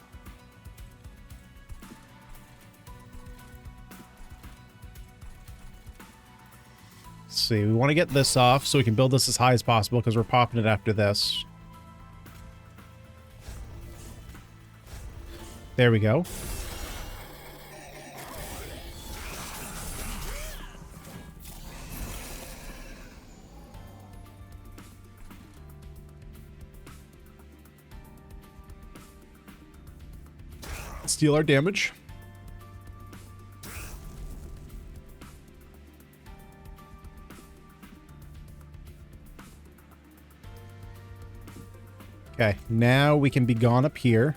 See, we want to get this off so we can build this as high as possible because we're popping it after this. There we go. Steal our damage. Okay, now we can be gone up here.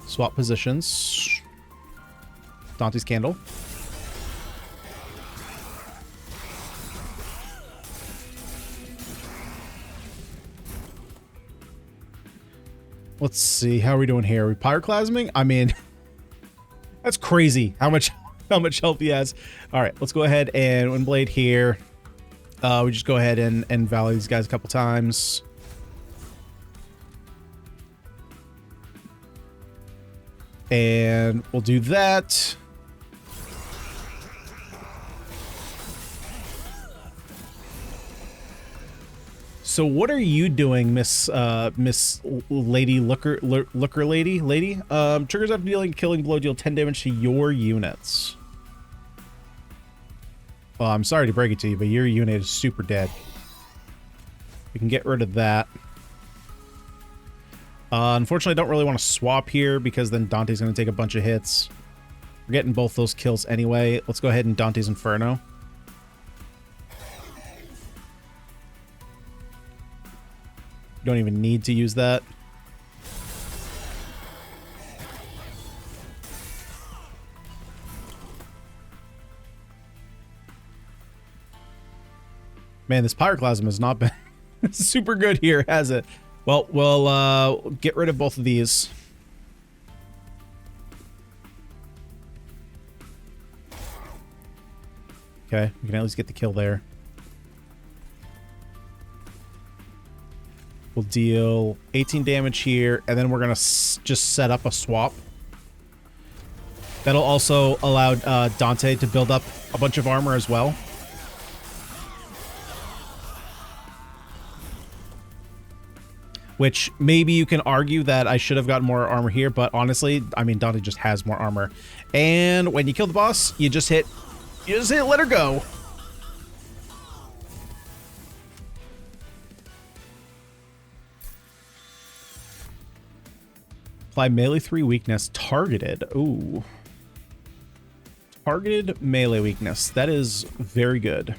Swap positions. Dante's Candle. Let's see, how are we doing here? Are we pyroclasming? I mean, that's crazy how much health he has. All right, let's go ahead and Windblade here. We just go ahead and volley these guys a couple times. And we'll do that. So what are you doing, Miss Lady Looker Lady? Triggers after dealing killing blow, deal 10 damage to your units. Well, I'm sorry to break it to you, but your unit is super dead. We can get rid of that. Unfortunately, I don't really want to swap here because then Dante's going to take a bunch of hits. We're getting both those kills anyway. Let's go ahead and Dante's Inferno. Don't even need to use that. Man, this pyroclasm has not been super good here, has it? Well, we'll get rid of both of these. Okay, we can at least get the kill there. We'll deal 18 damage here, and then we're going to just set up a swap. That'll also allow Dante to build up a bunch of armor as well. Which maybe you can argue that I should have gotten more armor here, but honestly, I mean, Dante just has more armor. And when you kill the boss, you just hit let her go. Apply melee 3 weakness targeted. Ooh. Targeted melee weakness. That is very good.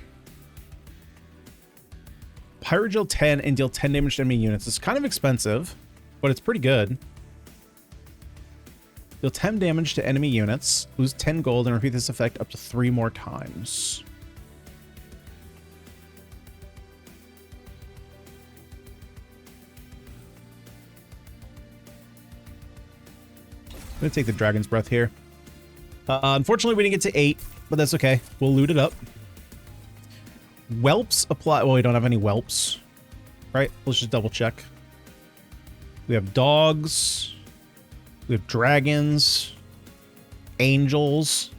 Pyre deal 10 and deal 10 damage to enemy units. It's kind of expensive, but it's pretty good. Deal 10 damage to enemy units. Lose 10 gold and repeat this effect up to 3 more times. I'm going to take the Dragon's Breath here. Unfortunately, we didn't get to 8, but that's okay. We'll loot it up. Whelps apply. Well, we don't have any whelps. Right? Let's just double check. We have dogs. We have dragons. Angels.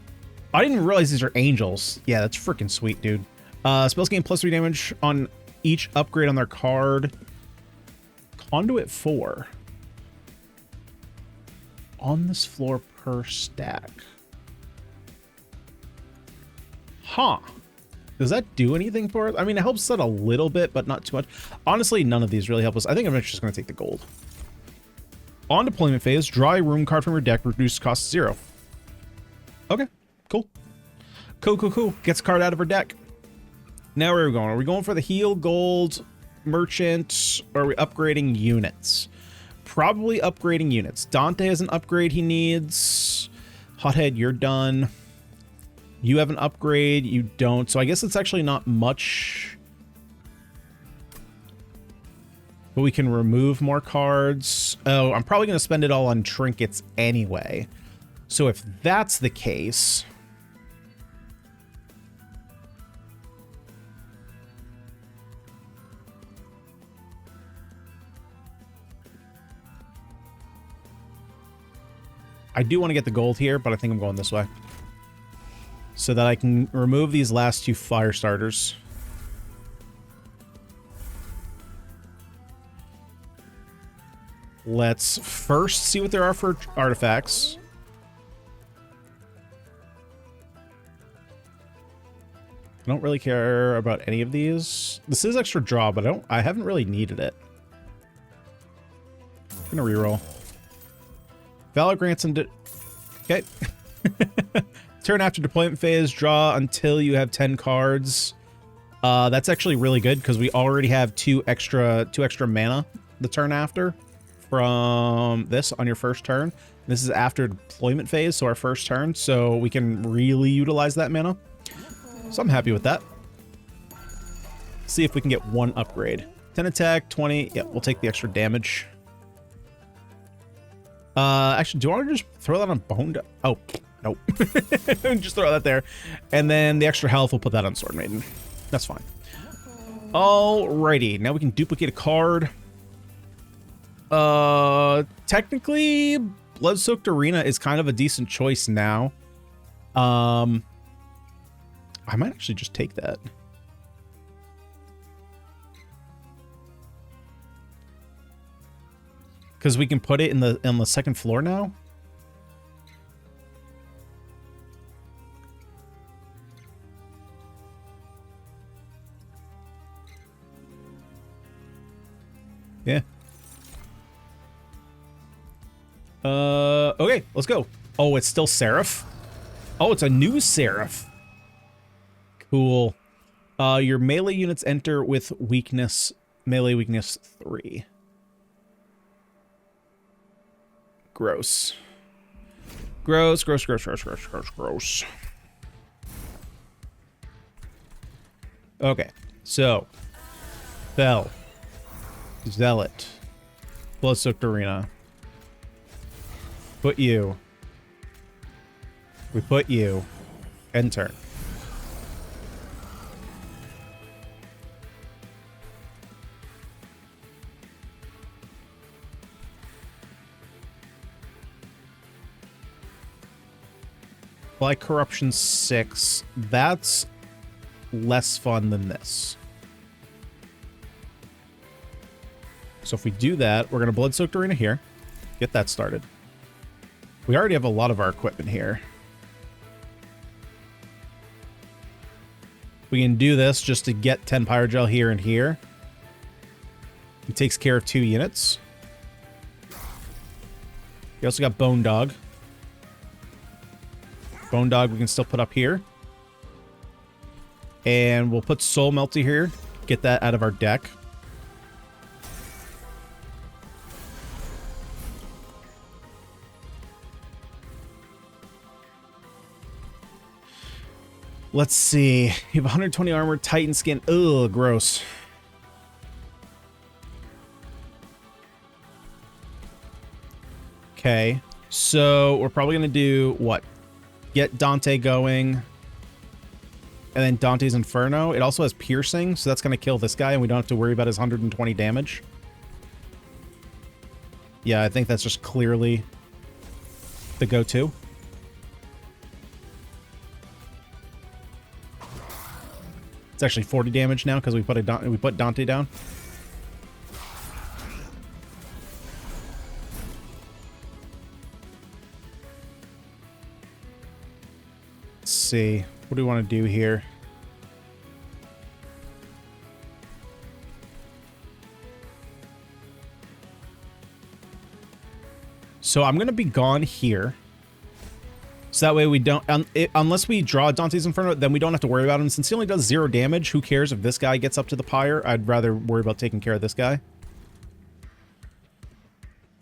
I didn't realize these are angels. Yeah, that's freaking sweet, dude. Spells gain +3 damage on each upgrade on their card. Conduit 4. On this floor per stack. Huh. Does that do anything for us? I mean, it helps us a little bit, but not too much. Honestly, none of these really help us. I think I'm just going to take the gold. On deployment phase, draw a rune card from your deck, reduce cost 0. Okay, cool. Cool. Gets a card out of her deck. Now where are we going? Are we going for the heal, gold, merchant, or are we upgrading units? Probably upgrading units. Dante has an upgrade he needs. Hothead, you're done. You have an upgrade, you don't. So I guess it's actually not much. But we can remove more cards. Oh, I'm probably going to spend it all on trinkets anyway. So if that's the case... I do want to get the gold here, but I think I'm going this way. So that I can remove these last 2 fire starters. Let's first see what there are for artifacts. I don't really care about any of these. This is extra draw, but I haven't really needed it. I'm gonna reroll. Valor grants him to... Okay. Turn after deployment phase, draw until you have 10 cards. That's actually really good because we already have 2 extra mana the turn after from this on your first turn. This is after deployment phase, so our first turn, so we can really utilize that mana. So I'm happy with that. See if we can get 1 upgrade. 10 attack, 20. Yeah, we'll take the extra damage. Actually, do you want to just throw that on bone? Oh, nope. Just throw that there. And then the extra health, we'll put that on Sword Maiden. That's fine. Alrighty, now we can duplicate a card. Technically, Blood-Soaked Arena is kind of a decent choice now. I might actually just take that. Because we can put it in the on the second floor now. Yeah. Okay, let's go. Oh, it's still Seraph? Oh, it's a new Seraph. Cool. Your melee units enter with weakness, melee weakness 3. Gross. Gross. Okay, so Bell, Zealot, Blood-Soaked Arena. Put you. We put you. End turn. Apply corruption 6. That's less fun than this. So if we do that, we're going to Blood-Soaked Arena here. Get that started. We already have a lot of our equipment here. We can do this just to get 10 Pyrogel here and here. He takes care of 2 units. We also got Bone Dog. Bone Dog we can still put up here. And we'll put Soul Melty here. Get that out of our deck. Let's see. You have 120 armor, Titan skin. Ugh, gross. Okay. So we're probably going to do what? Get Dante going. And then Dante's Inferno. It also has piercing, so that's going to kill this guy, and we don't have to worry about his 120 damage. Yeah, I think that's just clearly the go-to. It's actually 40 damage now because we put Dante down. Let's see. What do we want to do here? So I'm going to be gone here. So that way we don't... unless we draw Dante's Inferno, then we don't have to worry about him. Since he only does 0 damage, who cares if this guy gets up to the Pyre? I'd rather worry about taking care of this guy.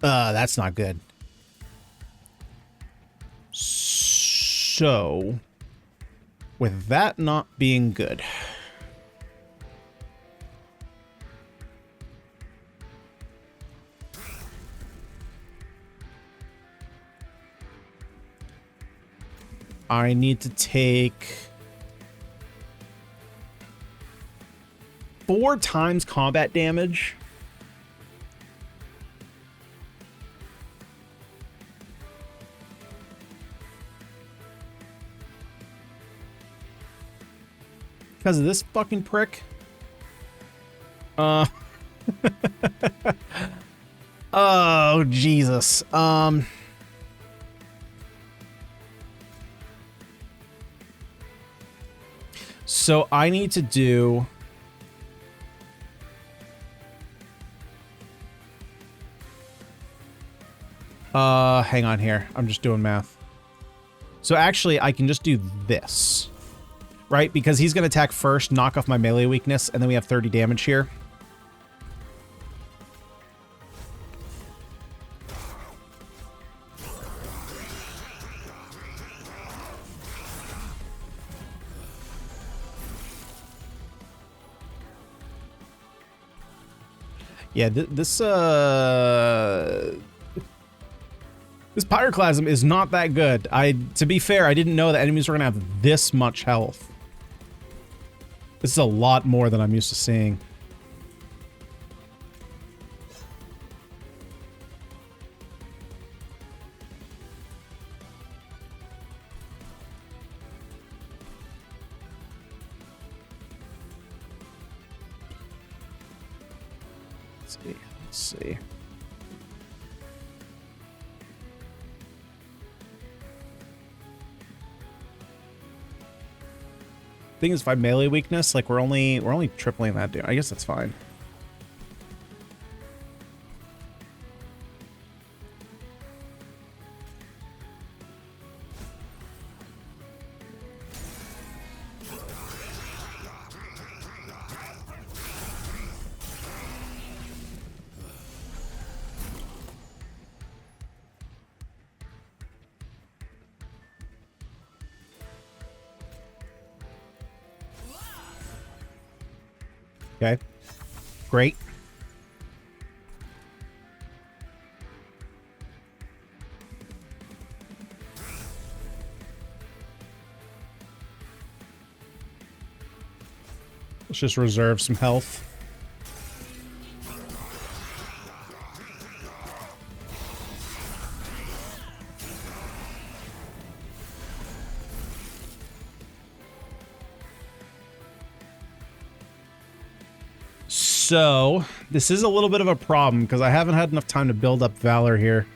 That's not good. So... with that not being good... I need to take 4 times combat damage. Because of this fucking prick. Oh, Jesus. So I need to do... hang on here. I'm just doing math. So actually, I can just do this. Right? Because he's going to attack first, knock off my melee weakness, and then we have 30 damage here. Yeah, this Pyroclasm is not that good. To be fair, I didn't know that enemies were gonna have this much health. This is a lot more than I'm used to seeing. Let's see. Thing is, if I melee weakness, like we're only tripling that down. I guess that's fine. Okay. Great. Let's just reserve some health. So, this is a little bit of a problem because I haven't had enough time to build up Valor here.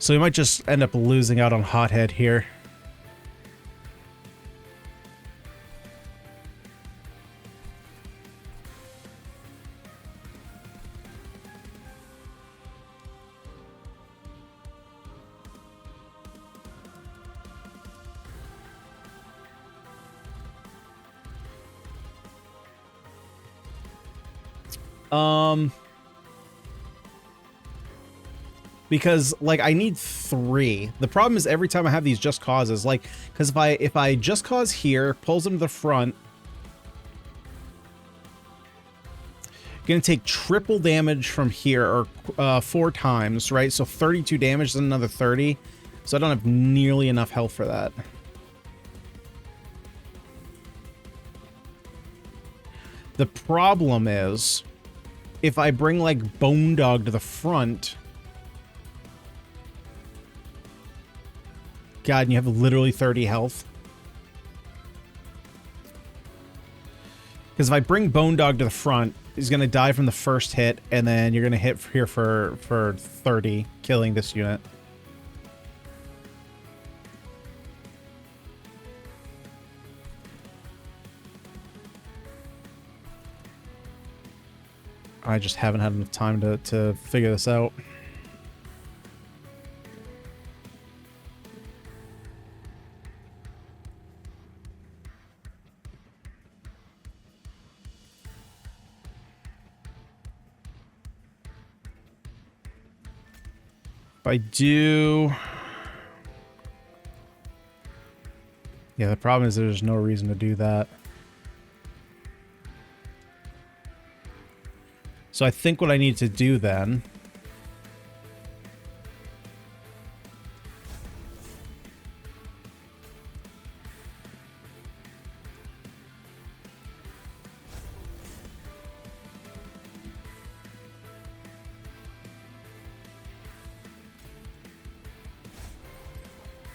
So we might just end up losing out on Hothead here. Because, like, I need 3. The problem is every time I have these just causes, like, because if I just cause here, pulls them to the front, gonna take triple damage from here, or 4 times, right? So 32 damage, then another 30. So I don't have nearly enough health for that. The problem is, if I bring, like, Bone Dog to the front... God, and you have literally 30 health. Because if I bring Bone Dog to the front, he's going to die from the first hit, and then you're going to hit here for 30, killing this unit. I just haven't had enough time to figure this out. If I do... Yeah, the problem is there's no reason to do that. So I think what I need to do then...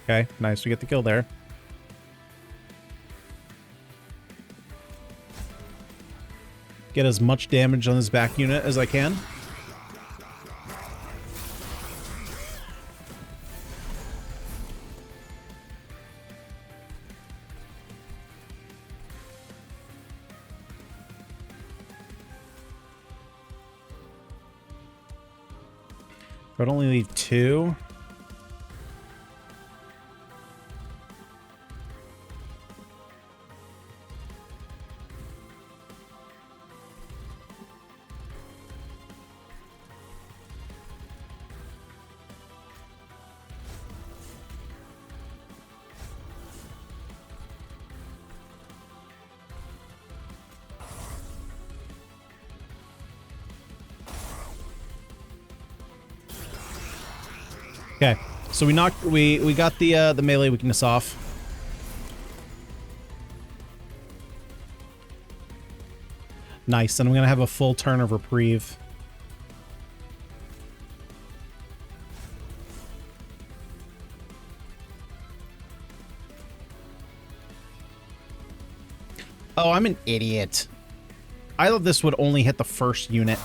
Okay, nice. We get the kill there. Get as much damage on this back unit as I can. But only need 2. Okay, so we got the melee weakness off. Nice, and I'm gonna have a full turn of reprieve. Oh, I'm an idiot. I thought this would only hit the first unit.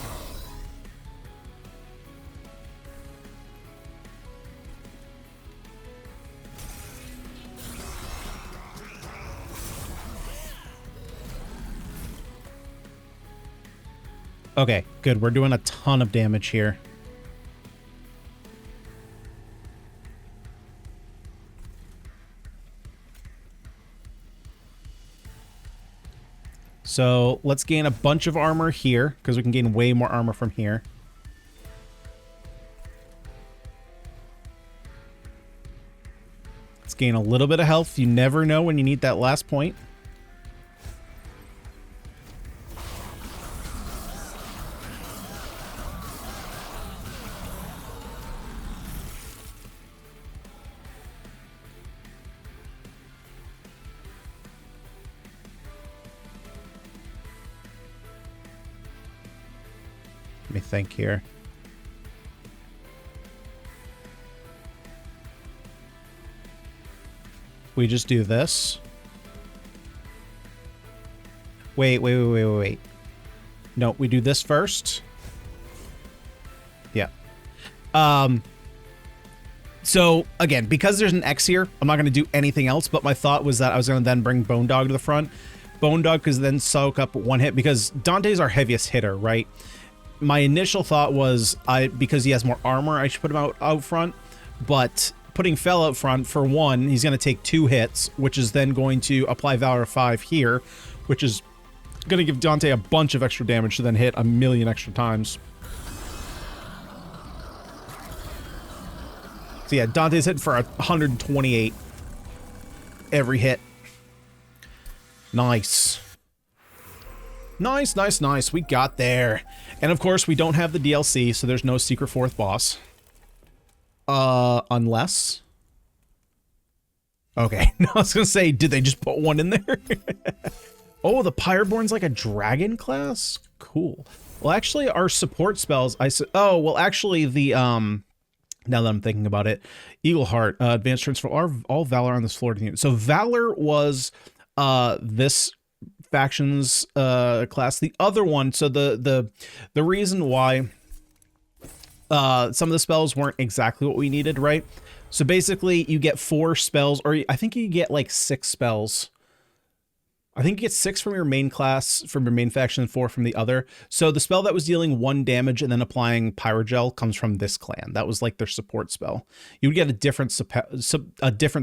Okay, good. We're doing a ton of damage here. So let's gain a bunch of armor here, because we can gain way more armor from here. Let's gain a little bit of health. You never know when you need that last point. Let me think here. We just do this. Wait. No, we do this first. Yeah. So again, because there's an X here, I'm not going to do anything else, but my thought was that I was going to then bring Bone Dog to the front. Bone Dog could then soak up one hit, because Dante's our heaviest hitter, right? My initial thought was, because he has more armor, I should put him out front, but putting Fell out front, for one, he's going to take 2 hits, which is then going to apply Valor 5 here, which is going to give Dante a bunch of extra damage to then hit a million extra times. So yeah, Dante's hitting for 128 every hit. Nice. Nice, nice, nice. We got there. And of course, we don't have the DLC, so there's no secret 4th boss. Unless... Okay, no, I was gonna say, did they just put one in there? Oh, the Pyreborn's like a dragon class? Cool. Well, actually, our support spells, oh, well, actually, the, now that I'm thinking about it, Eagle Heart, advanced transfer, all Valor on this floor. So Valor was, this faction's, class. The other one, so the reason why, some of the spells weren't exactly what we needed, right? So basically, you get 4 spells, or I think you get like 6 spells. I think you get 6 from your main class, from your main faction, and 4 from the other. So the spell that was dealing 1 damage and then applying Pyrogel comes from this clan. That was like their support spell. You would get a different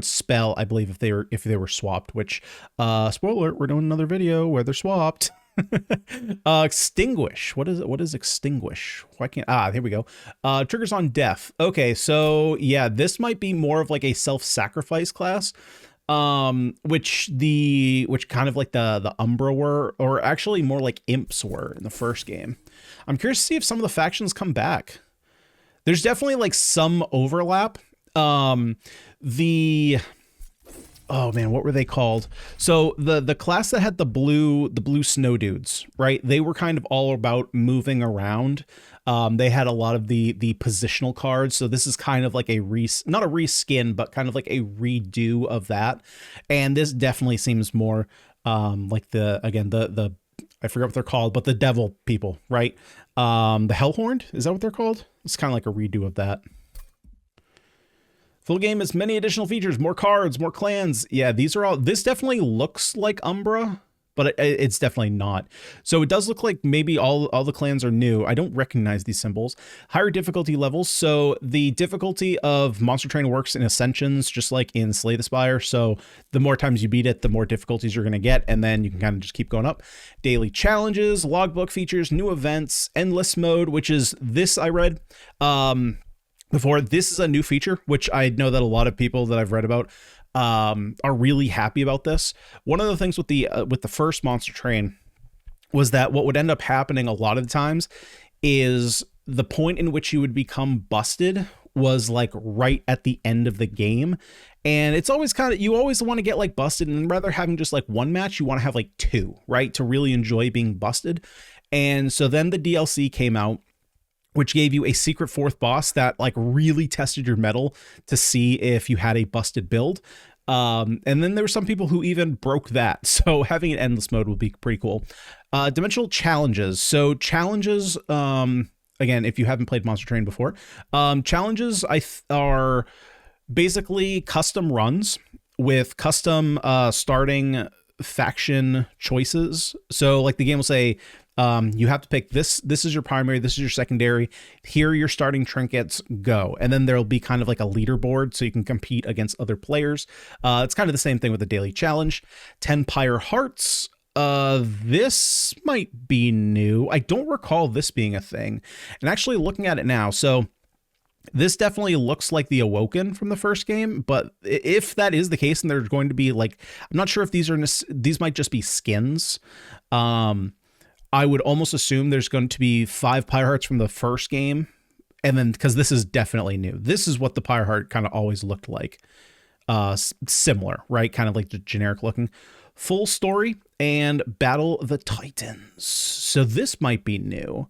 spell, I believe, if they were swapped. Which, spoiler alert, we're doing another video where they're swapped. Extinguish. What is extinguish? Why can't, here we go. Triggers on death. Okay, so yeah, this might be more of like a self-sacrifice class. Which kind of like the Umbra were, or actually more like Imps were in the first game. I'm curious to see if some of the factions come back. There's definitely like some overlap. Oh man, what were they called? So the class that had the blue snow dudes, right? They were kind of all about moving around. They had a lot of the positional cards. So this is kind of like not a reskin, but kind of like a redo of that. And this definitely seems more like the I forget what they're called, but the devil people, right? The Hellhorned, is that what they're called? It's kind of like a redo of that. Full game has many additional features, more cards, more clans. Yeah, this definitely looks like Umbra, but it's definitely not. So it does look like maybe all the clans are new. I don't recognize these symbols. Higher difficulty levels. So the difficulty of Monster Train works in Ascensions, just like in Slay the Spire. So the more times you beat it, the more difficulties you're going to get, and then you can kind of just keep going up. Daily challenges, logbook features, new events, endless mode, which is this I read. Before, this is a new feature, which I know that a lot of people that I've read about are really happy about this. One of the things with the first Monster Train was that what would end up happening a lot of the times is the point in which you would become busted was like right at the end of the game. And it's always you always want to get like busted, and rather having just like one match, you want to have like 2, right? To really enjoy being busted. And so then the DLC came out, which gave you a secret 4th boss that like really tested your mettle to see if you had a busted build. And then there were some people who even broke that. So having an endless mode would be pretty cool. Dimensional challenges. So challenges, again, if you haven't played Monster Train before, challenges are basically custom runs with custom starting faction choices. So like the game will say, you have to pick this is your primary, this is your secondary, here are your starting trinkets, go. And then there'll be kind of like a leaderboard so you can compete against other players. It's kind of the same thing with the daily challenge. 10 Pyre Hearts. This might be new. I don't recall this being a thing. And actually looking at it now, so this definitely looks like the Awoken from the first game, but if that is the case, and they're going to be like, I'm not sure if these might just be skins. I would almost assume there's going to be 5 Pyre Hearts from the first game. And then, because this is definitely new. This is what the Pyre Heart kind of always looked like. Similar, right? Kind of like the generic looking. Full story and Battle the Titans. So this might be new.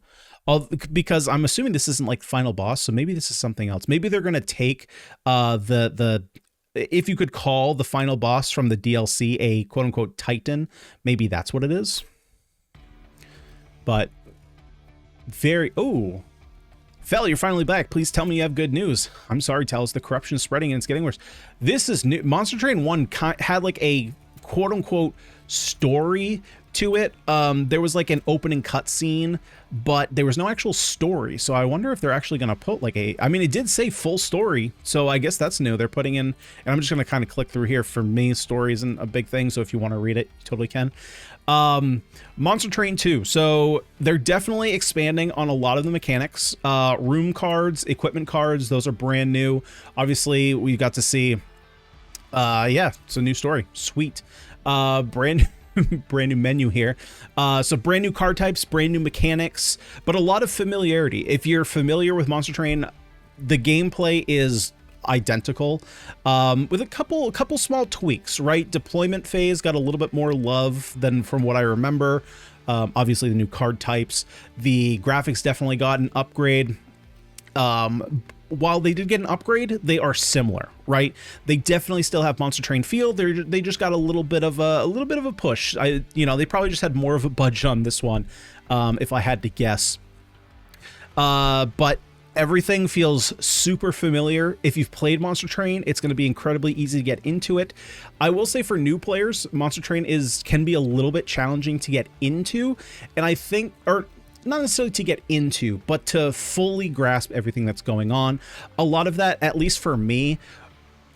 Because I'm assuming this isn't like final boss. So maybe this is something else. Maybe they're going to take if you could call the final boss from the DLC a quote unquote Titan, maybe that's what it is. but very... Oh, Fel, you're finally back. Please tell me you have good news. I'm sorry, Talos. The corruption is spreading and it's getting worse. This is new. Monster Train 1 had like a quote-unquote story to it. There was like an opening cutscene, but there was no actual story. So I wonder if they're actually going to put like a... I mean, it did say full story, so I guess that's new. They're putting in... And I'm just going to kind of click through here. For me, story isn't a big thing, so if you want to read it, you totally can. Monster Train 2. So they're definitely expanding on a lot of the mechanics. Room cards, equipment cards, those are brand new. Obviously, we got to see... yeah, it's a new story. Sweet. Brand new menu here. So brand new card types, brand new mechanics, but a lot of familiarity. If you're familiar with Monster Train, the gameplay is identical, with a couple small tweaks, right? Deployment phase got a little bit more love than from what I remember. Obviously the new card types, the graphics definitely got an upgrade. While they did get an upgrade, they are similar, right? They definitely still have Monster Train feel. They just got a little bit of a push. They probably just had more of a budge on this one, if I had to guess. But everything feels super familiar. If you've played Monster Train, it's going to be incredibly easy to get into it. I will say for new players, Monster Train can be a little bit challenging to get into, and I think, or not necessarily to get into, but to fully grasp everything that's going on. A lot of that, at least for me,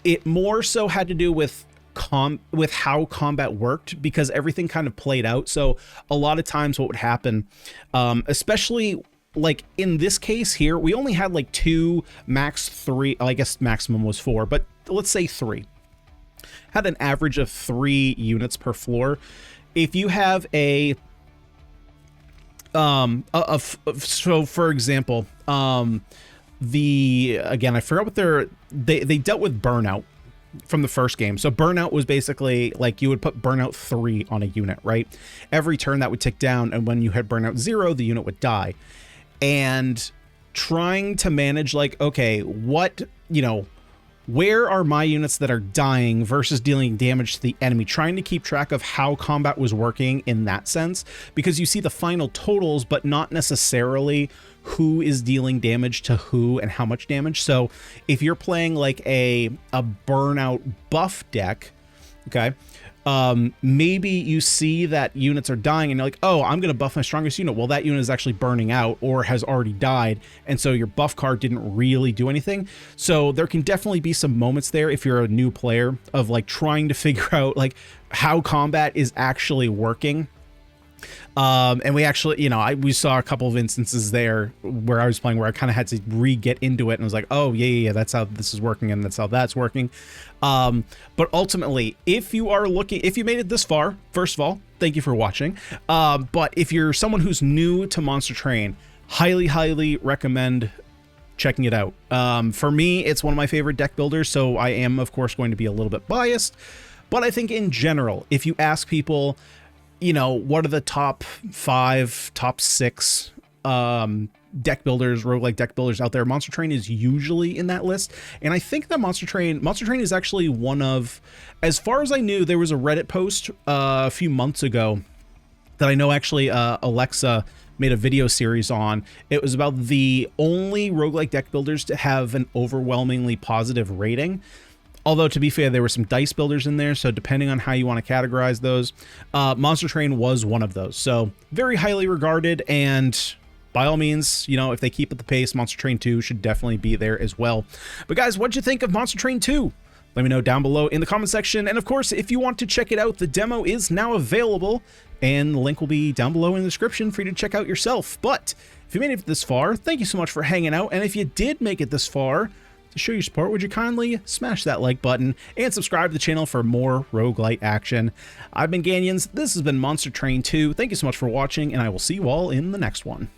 it more so had to do with how combat worked, because everything kind of played out. So a lot of times what would happen, especially like in this case here, we only had like 2, max 3, I guess maximum was 4, but let's say 3. Had an average of 3 units per floor. If you have so for example, again, I forgot what they dealt with burnout from the first game. So burnout was basically like you would put burnout 3 on a unit, right? Every turn that would tick down, and when you had burnout 0, the unit would die. And trying to manage like, okay, where are my units that are dying versus dealing damage to the enemy, trying to keep track of how combat was working in that sense, because you see the final totals, but not necessarily who is dealing damage to who and how much damage. So if you're playing like a burnout buff deck, okay, maybe you see that units are dying and you're like, oh, I'm going to buff my strongest unit. Well, that unit is actually burning out or has already died. And so your buff card didn't really do anything. So there can definitely be some moments there if you're a new player of like trying to figure out like how combat is actually working. And we actually, we saw a couple of instances there where I was playing where I kind of had to re-get into it and was like, oh, yeah, that's how this is working and that's how that's working. But ultimately, if you made it this far, first of all, thank you for watching. But if you're someone who's new to Monster Train, highly, highly recommend checking it out. For me, it's one of my favorite deck builders, so I am, of course, going to be a little bit biased. But I think in general, if you ask people, what are the top 5, top 6 deck builders, roguelike deck builders out there, Monster Train is usually in that list. And I think that Monster Train is actually one of, as far as I knew, there was a Reddit post a few months ago that I know actually Alexa made a video series on. It was about the only roguelike deck builders to have an overwhelmingly positive rating. Although, to be fair, there were some dice builders in there, so depending on how you want to categorize those, Monster Train was one of those. So, very highly regarded, and by all means, if they keep at the pace, Monster Train 2 should definitely be there as well. But guys, what'd you think of Monster Train 2? Let me know down below in the comment section, and of course, if you want to check it out, the demo is now available, and the link will be down below in the description for you to check out yourself. But, if you made it this far, thank you so much for hanging out, and if you did make it this far, to show your support, would you kindly smash that like button and subscribe to the channel for more roguelite action. I've been Ganyonz, this has been Monster Train 2, thank you so much for watching, and I will see you all in the next one.